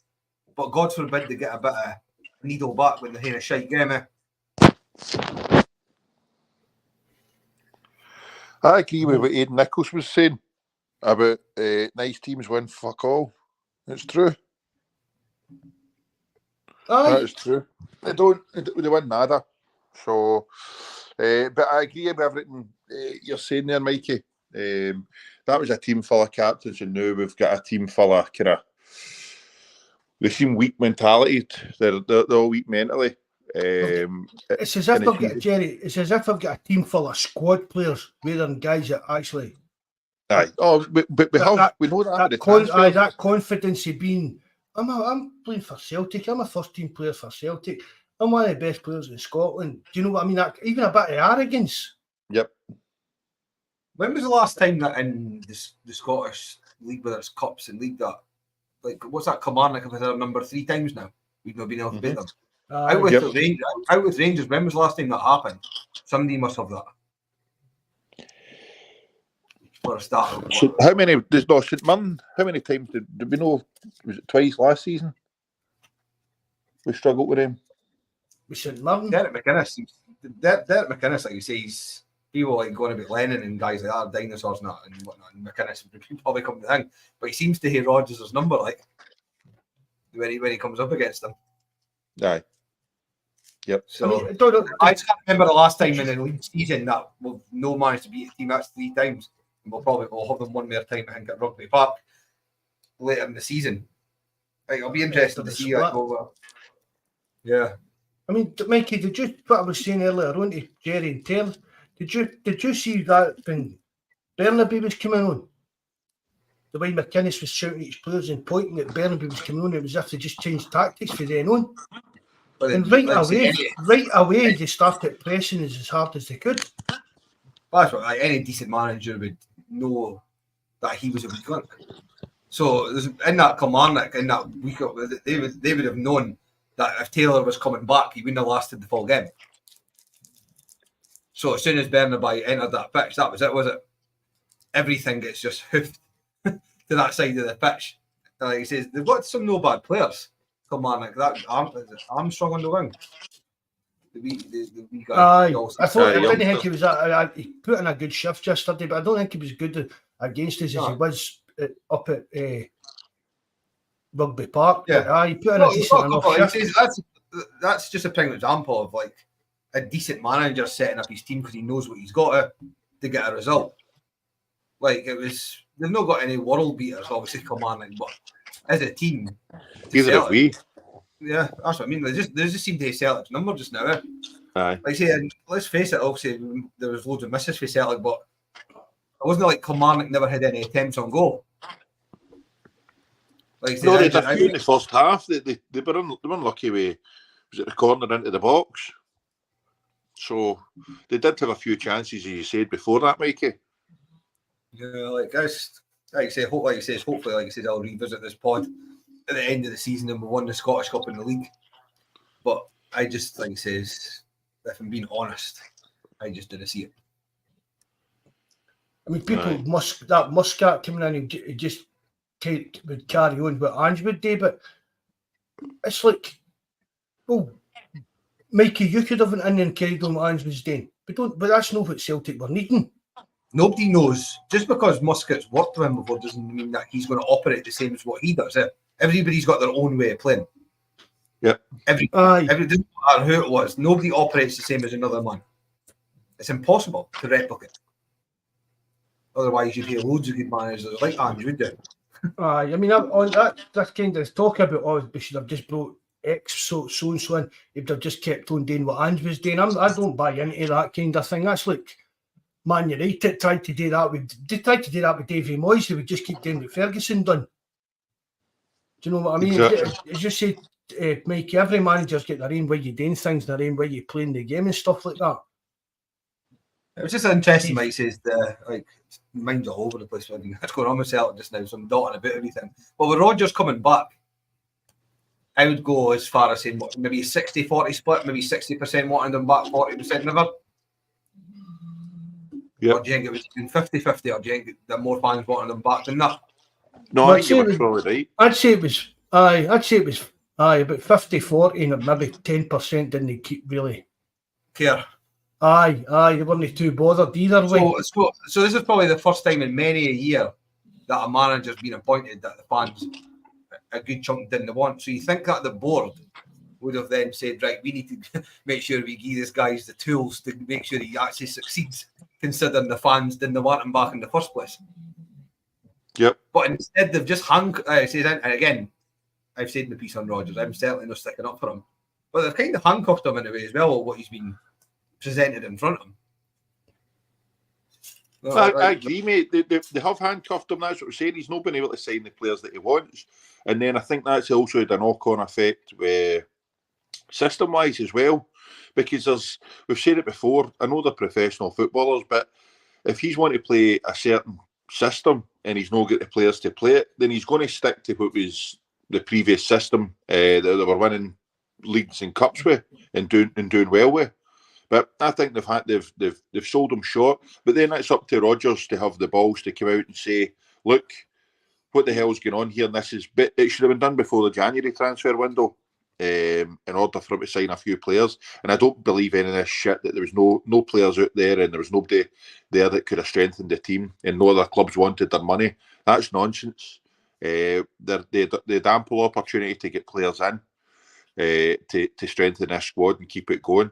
but God forbid they get a bit of needle back when they're in a shite game. I agree with what Aidan Nichols was saying about nice teams win fuck all. It's true. That is true. They win nada. So, but I agree with everything you're saying there, Mikey. That was a team full of captains, and now we've got a team full of kind of. They seem weak mentality. They're all weak mentally. It's as if I've got a team full of squad players rather than guys that actually. Aye. Oh, but we know that. That confidence of being. I'm playing for Celtic. I'm a first-team player for Celtic. I'm one of the best players in Scotland. Do you know what I mean? Even a bit of arrogance. Yep. When was the last time that in the Scottish League, whether it's cups and league, that like what's that? Kilmarnock have had their number 3 times now. We've not been able to beat them. Out with the Rangers. Out with Rangers. When was the last time that happened? Somebody must have that. For a start. So how many? There's no St Mirren. How many times did we know? Was it twice last season? We struggled with him. With St Mirren. Derek McInnes, like you say, he will like going about Lennon and guys like that, dinosaurs and that and whatnot. And McInnes would probably come to the thing, but he seems to hear Rodgers' number like when he comes up against them. Aye. Yep. So I can't remember the last time in the league season that we've no managed to beat a team that's 3 times. And we'll have them one more time, I think, at Rugby Park later in the season. Like, it'll be interesting to see that go well. Yeah. I mean, Mikey, did you what I was saying earlier on to Jerry and Taylor? Did you see that when Bernabe was coming on? The way McInnes was shouting at his players and pointing at Bernabe was coming on, it was as if they just changed tactics for then on. And right away, they started pressing as hard as they could. That's what any decent manager would know that he was a weak link. So in that Kilmarnock, in that week, they would have known that if Taylor was coming back, he wouldn't have lasted the full game. So as soon as Bernabe entered that pitch, that was it, was it? Everything gets just hoofed to that side of the pitch. And like he says, they've got some no bad players. Kilmarnock, that Armstrong on the wing. The wee guy. I didn't think he was. He put in a good shift yesterday, but I don't think he was good against us as he was up at Rugby Park. Yeah, he put in a decent enough shift. That's just a prime example of like a decent manager setting up his team because he knows what he's got to get a result. Like it was, they've not got any world beaters, obviously, Kilmarnock, but as a team, either have we. Yeah, that's what I mean. They just seem to have Celtic's number just now. Aye. Like I say, and let's face it, obviously there was loads of misses for Celtic, but it wasn't like Kilmarnock never had any attempts on goal. Like I say, no, they had a few in the first half. They were unlucky with was it the corner into the box. So they did have a few chances, as you said before that, Mikey. Yeah, like I say, hopefully, like I said, I'll revisit this pod at the end of the season and we won the Scottish Cup in the league. But I just, like I say, if I'm being honest, I just didn't see it. I mean, people that Muscat coming in and just would carry on what Ange would do, but it's like, well, Mikey, you could have went in and carried on what Ange was doing, but that's not what Celtic were needing. Nobody knows. Just because Muscat's worked with him before doesn't mean that he's going to operate the same as what he does. Everybody's got their own way of playing. Yep. Every doesn't matter who it was. Nobody operates the same as another man. It's impossible to replicate. Otherwise, you'd hear loads of good managers like Ange would do. I mean, on that kind of talk about, we should have just brought X so and so in. If they've just kept on doing what Ange was doing, I don't buy into that kind of thing. That's like Man United tried to do that with Davy Moyes. They would just keep doing what Ferguson done. Do you know what I mean? Exactly. As you say, Mikey, every manager's got their own way of doing things, their own way of playing the game and stuff like that. It was just interesting, Mike says, like, mine's all over the place. What's going on with Celtic just now, so I'm dotting about everything. But with Rodgers coming back, I would go as far as saying maybe a 60-40 split, maybe 60% wanting them back, 40% never. Yeah. Or do you think it was 50-50, or do you think that more fans wanted them back than that? No, I think you were probably right. I'd say it was about 50-40 and maybe 10% didn't keep really care. They weren't too bothered either way. So this is probably the first time in many a year that a manager's been appointed that the fans a good chunk didn't want. So you think that the board would have then said, right, we need to make sure we give this guys the tools to make sure he actually succeeds, considering the fans didn't want him back in the first place. Yep. But instead they've just and again, I've said in the piece on Rodgers, I'm certainly not sticking up for him. But they've kind of handcuffed him in a way as well, what he's been presented in front of him. No, I agree, mate. They have handcuffed him. That's what we're saying. He's not been able to sign the players that he wants. And then I think that's also had a knock-on effect with system-wise as well. Because we've said it before, I know they're professional footballers, but if he's wanting to play a certain system and he's not got the players to play it, then he's going to stick to what was the previous system that they were winning leagues and cups with and doing well with. But I think they've sold him short. But then it's up to Rodgers to have the balls to come out and say, look, what the hell's going on here? And it should have been done before the January transfer window in order for him to sign a few players. And I don't believe any of this shit that there was no players out there and there was nobody there that could have strengthened the team and no other clubs wanted their money. That's nonsense. They had ample opportunity to get players in to strengthen this squad and keep it going.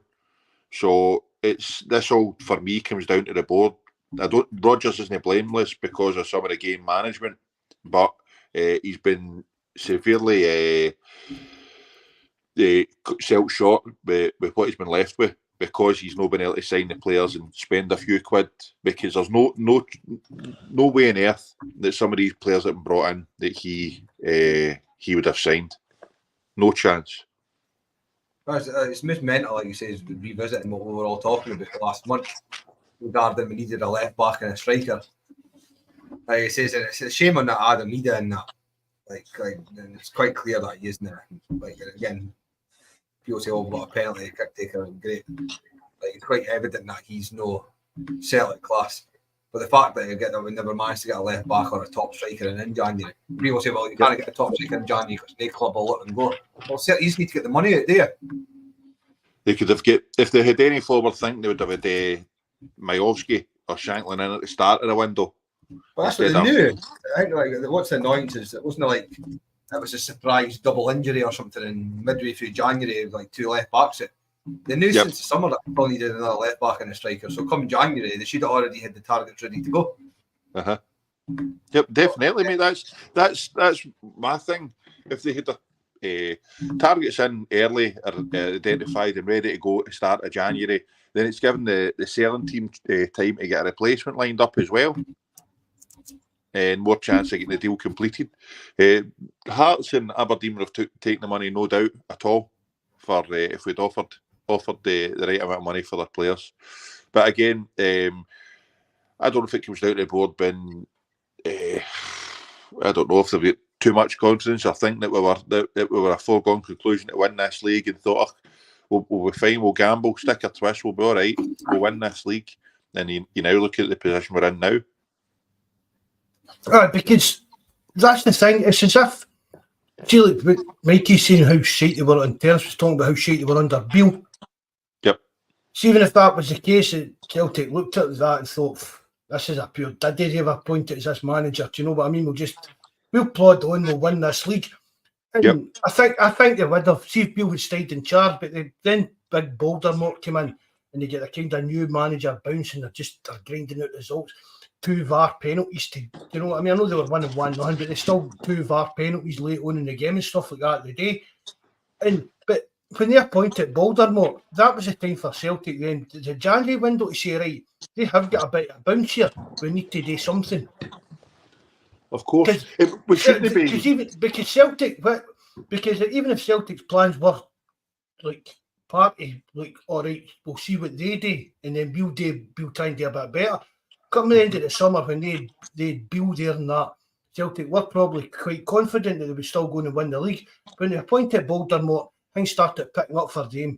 So this all for me comes down to the board. Rodgers isn't blameless because of some of the game management, but he's been severely self short with what he's been left with because he's not been able to sign the players and spend a few quid because there's no way on earth that some of these players that have been brought in that he would have signed. No chance. It's most mental, like you say, is revisiting what we were all talking about last month regarding we needed a left back and a striker. Like it says, it's a shame on that Adam Meada and that. Like and it's quite clear that he isn't there. Like again, people say, "Oh, what a penalty kick taker and great." Like it's quite evident that he's no Celtic class. But the fact that we never managed to get a left back or a top striker in January, people say, "Well, you can't get a top striker in January because no club will let them go." Well, Celtic just need to get the money out there. They could have if they had any forward think, they would have had Majowski or Shanklin in at the start of the window. But that's what they knew. I think what's the annoyance is it wasn't like it was a surprise double injury or something in midway through January, like two left backs. They knew since the summer that people needed another left back and a striker. So come January, they should have already had the targets ready to go. Yep, definitely, mate. That's my thing. If they had the targets in early or identified and ready to go at the start of January, then it's given the selling team time to get a replacement lined up as well. And more chance of getting the deal completed. Hearts and Aberdeen would have taken the money, no doubt at all, for if we'd offered the right amount of money for their players. But again, I don't know if it comes down to the board being, I don't know if they've got too much confidence or think that we were a foregone conclusion to win this league and thought, we'll be fine, we'll gamble, stick a twist, we'll be all right, we'll win this league. And you now look at the position we're in now. Because that's the thing. It's as if, see, like Mikey's saying how shite they were, and Terence was talking about how shite they were under Beale. Yep. See, even if that was the case, Celtic looked at that and thought, this is a pure diddy they've appointed as this manager. Do you know what I mean? We'll plod on, we'll win this league. And I think they would have. See if Beale had stayed in charge, but then big Baldermore came in and they get a kind of new manager bouncing. They're grinding out results. 2 VAR penalties to, you know what I mean? I know they were winning 1-0, but they still 2 VAR penalties late on in the game and stuff like that the day. But when they appointed Baldermore, that was the time for Celtic then. The January window to say, right, they have got a bit of bounce here. We need to do something. Of course. We shouldn't be. Because Celtic, because even if Celtic's plans were like party, like, all right, we'll see what they do, and then we'll try and do a bit better. Come the end of the summer when they'd build there and that, Celtic were probably quite confident that they were still going to win the league. When they appointed Baldermore, things started picking up for them.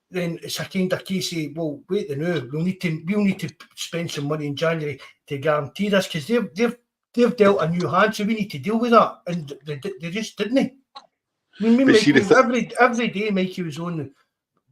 Then it's a kind of case of, well, wait now, we'll need to spend some money in January to guarantee this because they've dealt a new hand, so we need to deal with that. And they just didn't. I mean, every day Mikey was on.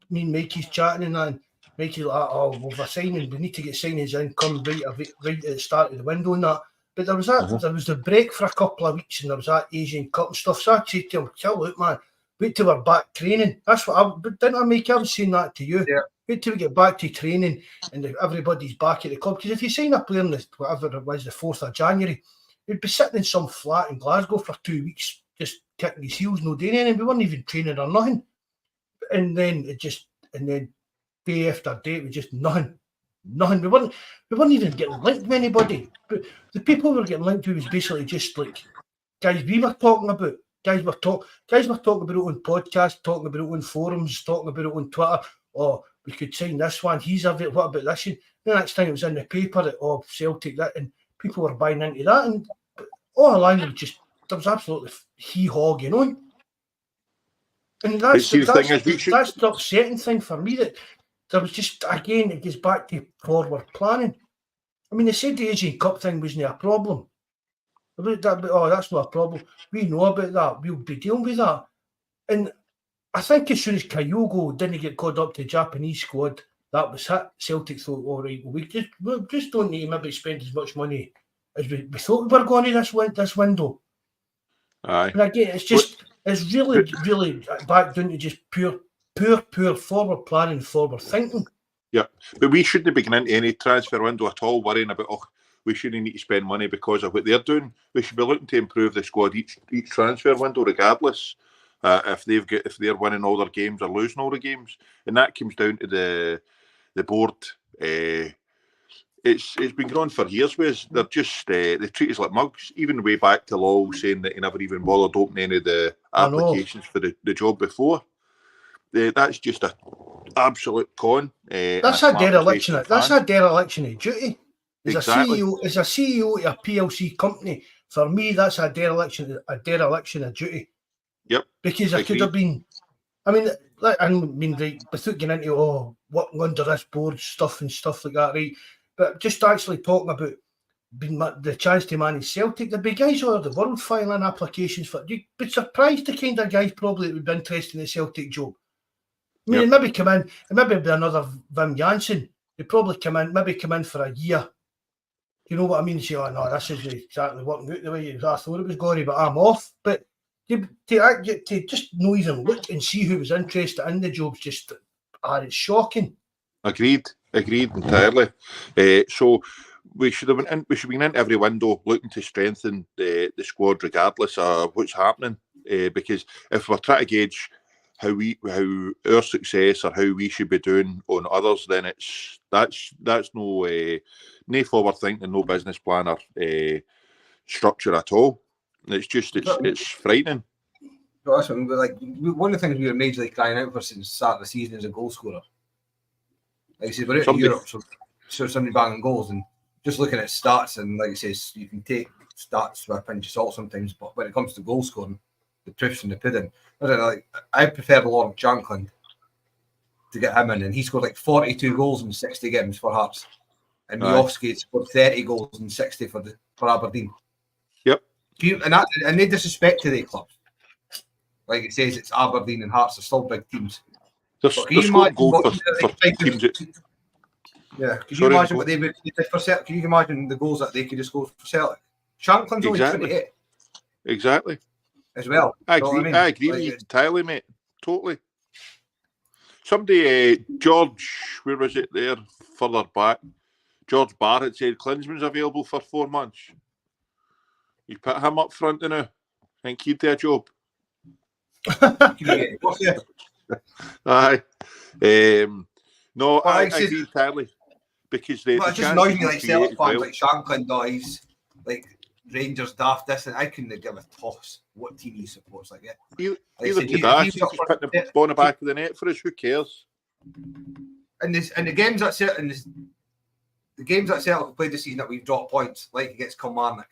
Me and Mikey's chatting and that. And Mikey's like, oh, well, we're signing. We need to get signings in. Come right at the start of the window and that. But there was that. There was the break for a couple of weeks, and there was that Asian Cup and stuff. So I said to him, "Chill out, man. Wait till we're back training." That's what didn't I, Mikey? I was saying that to you. Yeah. Wait till we get back to training and everybody's back at the club. Because if you sign a player on whatever it was, the 4th of January, he'd be sitting in some flat in Glasgow for 2 weeks, just kicking his heels, no doing anything. We weren't even training or nothing. And then day after day, it was just nothing. We weren't even getting linked with anybody. But the people we were getting linked to was basically just like guys we were talking about. Guys were talking about it on podcasts, talking about it on forums, talking about it on Twitter. Or we could sign this one. He's available. What about this? And the next time it was in the paper that Celtic that, and people were buying into that, and all along there was absolutely hee-haw going on. And that's the upsetting thing for me, that there was just, again, it goes back to forward planning. I mean, they said the Asian Cup thing wasn't a problem. That's not a problem. We know about that. We'll be dealing with that. And I think as soon as Kyogo didn't get called up to the Japanese squad, that was it. Celtic thought, all right, we just don't need to maybe spend as much money as we thought we were going to this window. Aye. And again, it's really back down to just pure forward planning, forward thinking. Yeah, but we shouldn't be getting into any transfer window at all worrying about, we shouldn't need to spend money because of what they're doing. We should be looking to improve the squad each transfer window, regardless if they're winning all their games or losing all the games, and that comes down to the board. It's been going on for years. They're just they treat us like mugs. Even way back to Lowell saying that he never even bothered opening any of the applications for the job before. That's just an absolute con. That's a dereliction. That's a dereliction of duty. As exactly. as a CEO of a PLC company, for me, that's a dereliction of duty. Yep. Because I could have been. I mean, without getting into working under this board stuff and stuff like that, right? But just actually talking about the chance to manage Celtic, there'd be guys all over the world filing applications for. You'd be surprised the kind of guys probably that would be interested in the Celtic job. I mean, maybe come in, and maybe be another Wim Jansen. They'd probably come in for a year. You know what I mean? Say, oh no, this isn't exactly working out the way I thought it was going to, but I'm off. But to just not even look and see who was interested in the jobs, it's shocking. Agreed entirely. So we should be in every window looking to strengthen the squad regardless of what's happening. Because if we're trying to gauge how our success or how we should be doing on others, then that's no forward thinking, no business plan or structure at all. It's frightening. Well, that's one of the things we were majorly crying out for since the start of the season is a goal scorer. Like I said, we're out in Europe, so somebody banging goals, and just looking at stats, and like I say, you can take stats with a pinch of salt sometimes, but when it comes to goal scoring, the proof's in the pudding. I prefer Lord Shankland to get him in, and he scored 42 goals in 60 games for Hearts, and Miofsky scored 30 goals in 60 for Aberdeen. Yep. And no disrespect to the clubs. Like it says, it's Aberdeen and Hearts are still big teams. Can you imagine what they would do for Celtic? Can you imagine the goals that they could have scored for Celtic? Shankland's only 28. Exactly. As well. I agree with you entirely, mate. Totally. Somebody, George, where was it there? Further back. George Barrett said Klinsman's available for 4 months. You put him up front now. I think he'd do a job. Aye. No, I agree entirely. Because it just annoys me Celtic fans like Shankland dies, Rangers daft this, and I couldn't give a toss what team he supports. Either he's just putting the ball in the back of the net for us. Who cares? And the games that Celtic played this season that we've dropped points, like against Kilmarnock,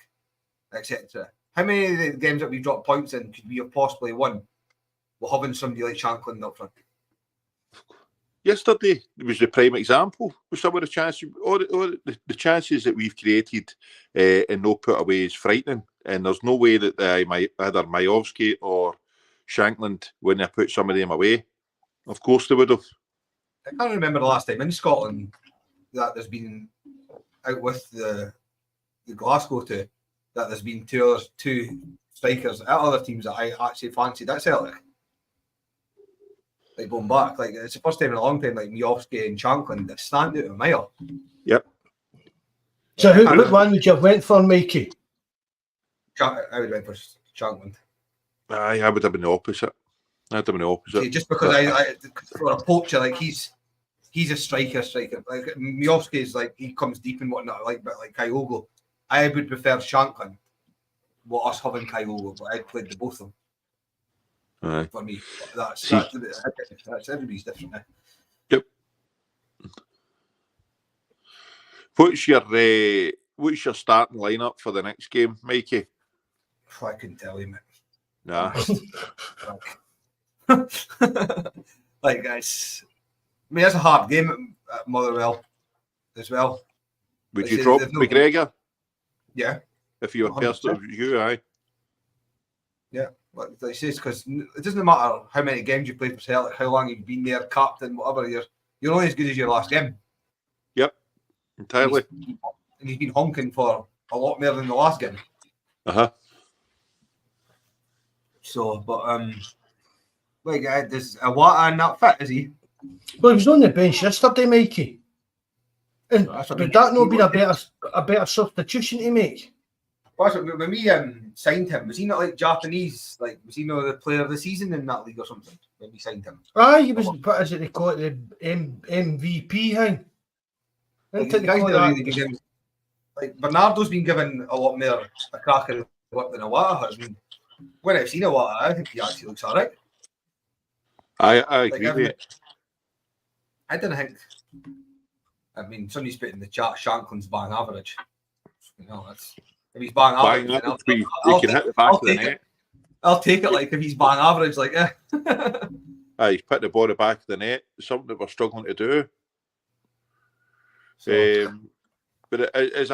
etc. How many of the games that we've dropped points in could we have possibly won with having somebody like Shankland up front? Yesterday was the prime example with some of the chances. All the chances that we've created and no put away is frightening. And there's no way that either Miofsky or Shankland wouldn't have put some of them away. Of course they would have. I can't remember the last time in Scotland that there's been out with the Glasgow two, that there's been two strikers at other teams that I actually fancied. That's Celtic. Going back, it's the first time in a long time, Miofsky and Shankland that stand out a mile. Yep. So what one would you have went for, Mikey? I would have went for Shankland. I would have been the opposite. See, just because I for a poacher, he's a striker. Miofsky is he comes deep and whatnot, but Kyogo. I would prefer Shankland. Us having Kyogo, but I'd played the both of them. Aye. For me, that's everybody's different. Yep. What's your starting lineup for the next game, Mikey? I couldn't tell you, mate. Nah. Like, guys, I mean, it's a hard game at Motherwell as well. Would Like, you say drop there's no- McGregor Yeah, if you were 100%. personal you? Aye. yeah. Like I say, because it doesn't matter how many games you played for Celtic, how long you've been there, captain, whatever. You're only as good as your last game. Yep. Entirely. And he's been honking for a lot more than the last game. Uh-huh. So, but like, there's a Wata in that fit, is he? Well, he was on the bench yesterday, Mikey. And That's what would I that mean. not been a better substitution to make? Well, that's what- when we signed him, was he not like Japanese? Like, was he not the player of the season in that league or something when we signed him? Aye, he was, what is it they call it, the MVP thing? Like, Isn't the it they guys call that that? really been given, like Bernardo's been given a lot more a crack at work than Wata has. I mean, when I've seen Wata, I think he actually looks alright. I Like, agree with you. I didn't think. I mean, somebody's put in the chat Shanklin's bang average. You know, that's if he's bang average. Bang, then you can hit the back of the take net. I'll take it like if he's bang average, like yeah. Aye, he's put the ball at the back of the net. Something that we're struggling to do. So, But it's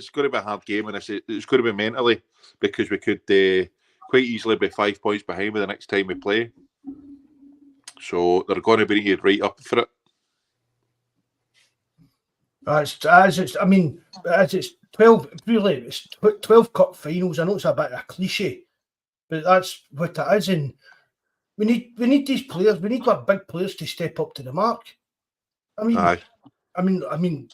going to be a hard game, and it's going to be mentally because we could quite easily be 5 points behind with the next time we play. So they're going to be right up for it. It's 12, really, it's 12 cup finals. I know it's a bit of a cliche, but that's what it is. And we need these players. We need our big players to step up to the mark. Aye. I mean,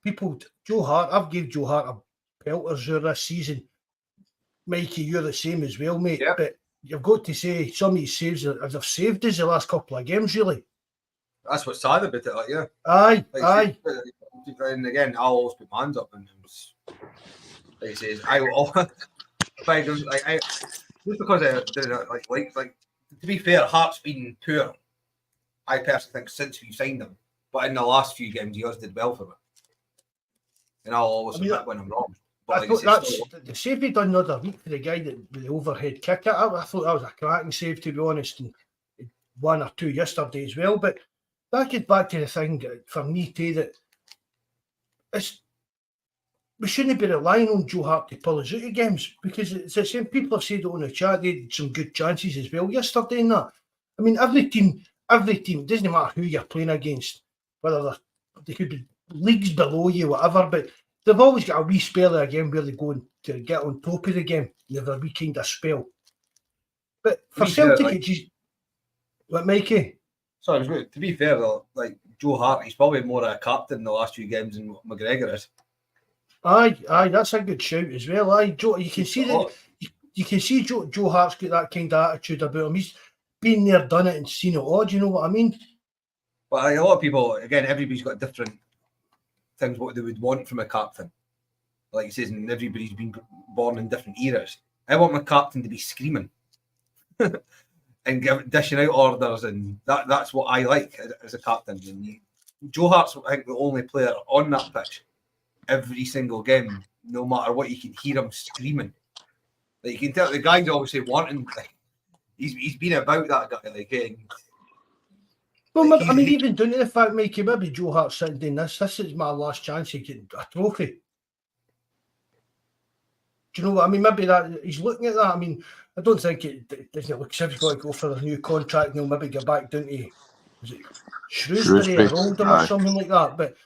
people. Joe Hart. I've gave Joe Hart a pelter this season. Mikey, you're the same as well, mate. Yep. But you've got to say some of his saves have saved us the last couple of games, really. that's what's sad about it, like yeah. Aye, Like, aye. And again, I'll always put my hands up and like he says, I will. I just because like to be fair, Hart's been poor. I personally think since we signed him, but in the last few games, he always did well for me. And I'll always admit when I'm wrong. But I like thought I say, that's the save he done the other week for the guy that with the overhead kick. I thought that was a cracking save, to be honest, and one or two yesterday as well. But that gets back to the thing for me too that we shouldn't be relying on Joe Hart to pull us out of games because it's the same. People have said it on the chat. They had some good chances as well yesterday in that. I mean, every team, it doesn't matter who you're playing against, whether they could be leagues below you, whatever, but they've always got a wee spell of a game where they go to get on top of the game. They have a wee kind of spell. But for Celtic, it's just... What, Mikey? sorry, to be fair though, like Joe Hart, he's probably more a captain in the last few games than what McGregor is. Aye, that's a good shout as well. Aye, Joe, you can see that. You can see Joe Hart's got that kind of attitude about him. He's been there, done it, and seen it all. Do you know what I mean? But like, a lot of people, again, everybody's got different things what they would want from a captain. Like he says, and everybody's been born in different eras. I want my captain to be screaming and dishing out orders, and that's what I like as a captain. And Joe Hart's, I think, the only player on that pitch every single game, no matter what, you can hear him screaming. Like you can tell the guy's obviously wanting. Like, he's been about that guy, like. Well, I mean, even down to the fact, Mikey, maybe Joe Hart's sitting doing this. This is my last chance to get a trophy. Do you know what I mean? Maybe that he's looking at that. I mean, I don't think it doesn't look as if he's got to go for a new contract and he'll maybe get back down to, is it Shrewsbury or Oldham or something like that. But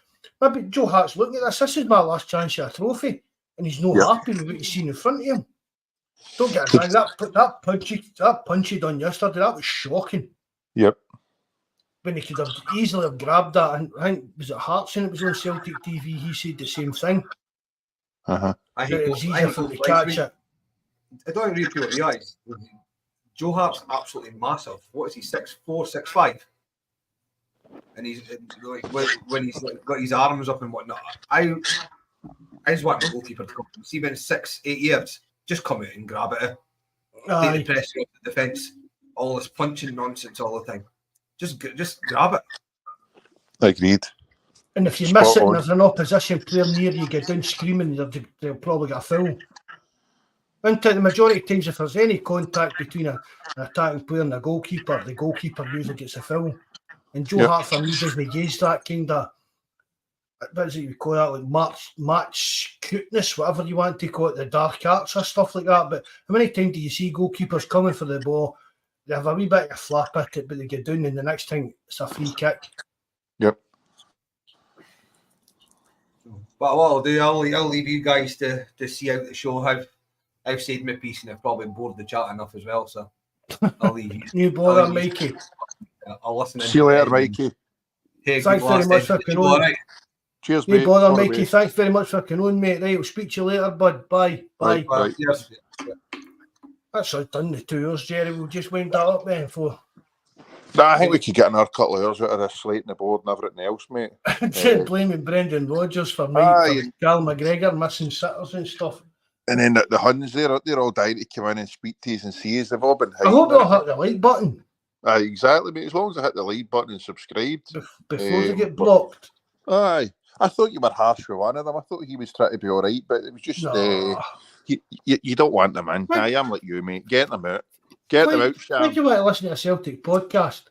maybe Joe Hart's looking at this. This is my last chance at a trophy, and he's not happy with what he's seen in front of him. Don't get me wrong, that punch he done yesterday, that was shocking. Yep. When he could have easily have grabbed that, and I think was it Hearts and it was on Celtic TV. He said the same thing. Uh-huh. It was easier for him to catch it. I don't really people realise Joe Hart's absolutely massive. What is he? 6'4", 6'5", and he's like when he's like, got his arms up and whatnot. I just want the goalkeeper to come. See, when 6-8 years, just come out and grab it. Take the pressure off the defence. All this punching nonsense all the time. Just grab it. Agreed. And if you Spot miss it and on. there's an opposition player near you, get down screaming, they'll probably get a foul. And the majority of times, if there's any contact between an attacking player and the goalkeeper usually gets a foul. And Joe Yep. Hart, for me, doesn't gauge that kind of, what is it you call that, like match cuteness, whatever you want to call it, the dark arts or stuff like that. But how many times do you see goalkeepers coming for the ball, they have a wee bit of a flap at it, but they get down and the next time it's a free kick. Yep. But what I'll do, I'll leave you guys to see out the show. I've said my piece and I've probably bored the chat enough as well, so I'll leave you. You bother, Mikey. I'll listen. See you later, Mikey. Hey, Thanks very much for coming on. Right. Cheers, You mate. bother, Sorry, Mikey. mate. Thanks very much for coming on, mate. Right, I'll speak to you later, bud. Bye. Bye. Right. Yes. That's all done the 2 hours, Jerry. We'll just wind that up then for Nah, I think we could get another couple of hours out of this slating the board and everything else, mate. blaming Brendan Rodgers for Cal McGregor missing sitters and stuff. And then the Huns, they're all dying to come in and speak to us and see us. They've all been I hope they'll hit the like button Aye, exactly, mate. As long as I hit the like button and subscribed. before they get blocked. Aye. I thought you were harsh with one of them. I thought he was trying to be all right, but it was just... No. You don't want them in. I am like you, mate. Get them out. Get them out, Sam. Why do you want to listen to a Celtic podcast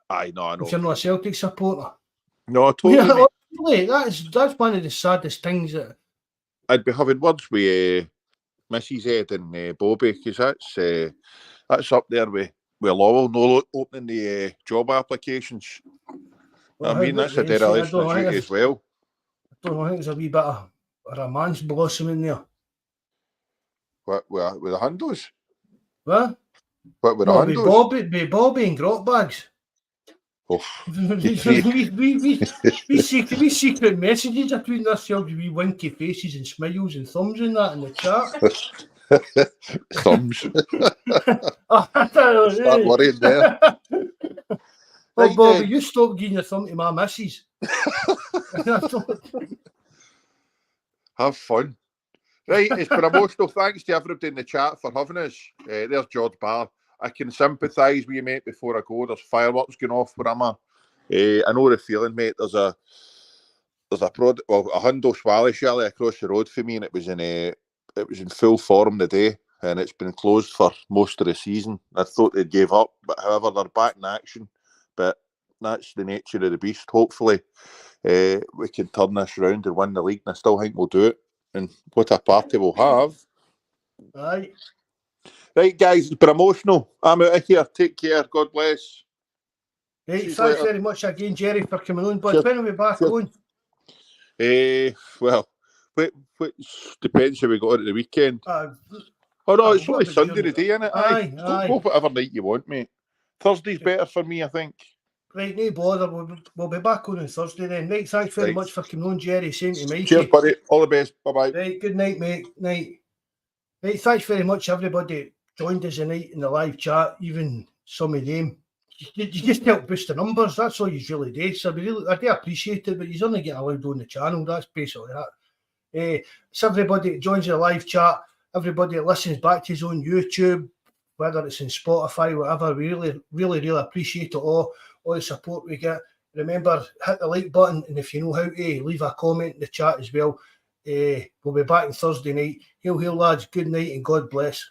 Aye, no, I know. if you're not a Celtic supporter? No, totally, mate. That's one of the saddest things that... I'd be having words with Mrs. Ed and Bobby, because that's up there with Lowell, no opening the job applications. Well, I mean, that's a dereliction of duty as well. I don't know, I think there's a wee bit of romance blossoming there. What, with the handles? What? What, with the No, handles? with Bobby and grot bags. Oh, we secret messages between ourselves, wee winky faces and smiles and thumbs and that in the chat. thumbs. Start Start worrying there. Oh, Right, Bobby, you stop giving your thumb to my missus. Have fun. Right, it's been emotional. Thanks to everybody in the chat for having us. There's George Barr. I can sympathise with you, mate, before I go. There's fireworks going off where I'm at. I know the feeling, mate. There's a Hundo Swally Shelley across the road for me, and it was in full form today, and it's been closed for most of the season. I thought they gave up, but however, they're back in action. But that's the nature of the beast. Hopefully, we can turn this round and win the league, and I still think we'll do it. And what a party we'll have. Aye. Right, guys, it's been emotional. I'm out of here. Take care. God bless. Right, See you thanks later. very much again, Jerry, for coming on. But Cheers. when are we back Cheers. on? Well, depends how we got it at the weekend. Oh no, what it's only about Sunday during today, isn't it? Aye. Go whatever night you want, mate. Thursday's better for me, I think. Right, no bother. We'll be back on Thursday then. Right, thanks very Right. much for coming on, Jerry. Same to Mikey. Cheers, buddy. All the best. Bye-bye. Right, good night, mate. Night. Right, thanks very much, everybody. Joined us tonight in the live chat, even some of them. You just help boost the numbers. That's all you really do. So I do appreciate it, but you only get allowed on the channel. That's basically that. It's everybody that joins the live chat, everybody that listens back to us on YouTube, whether it's in Spotify, whatever. We really appreciate it all the support we get. Remember, hit the like button, and if you know how to, leave a comment in the chat as well. We'll be back on Thursday night. Hail, lads. Good night and God bless.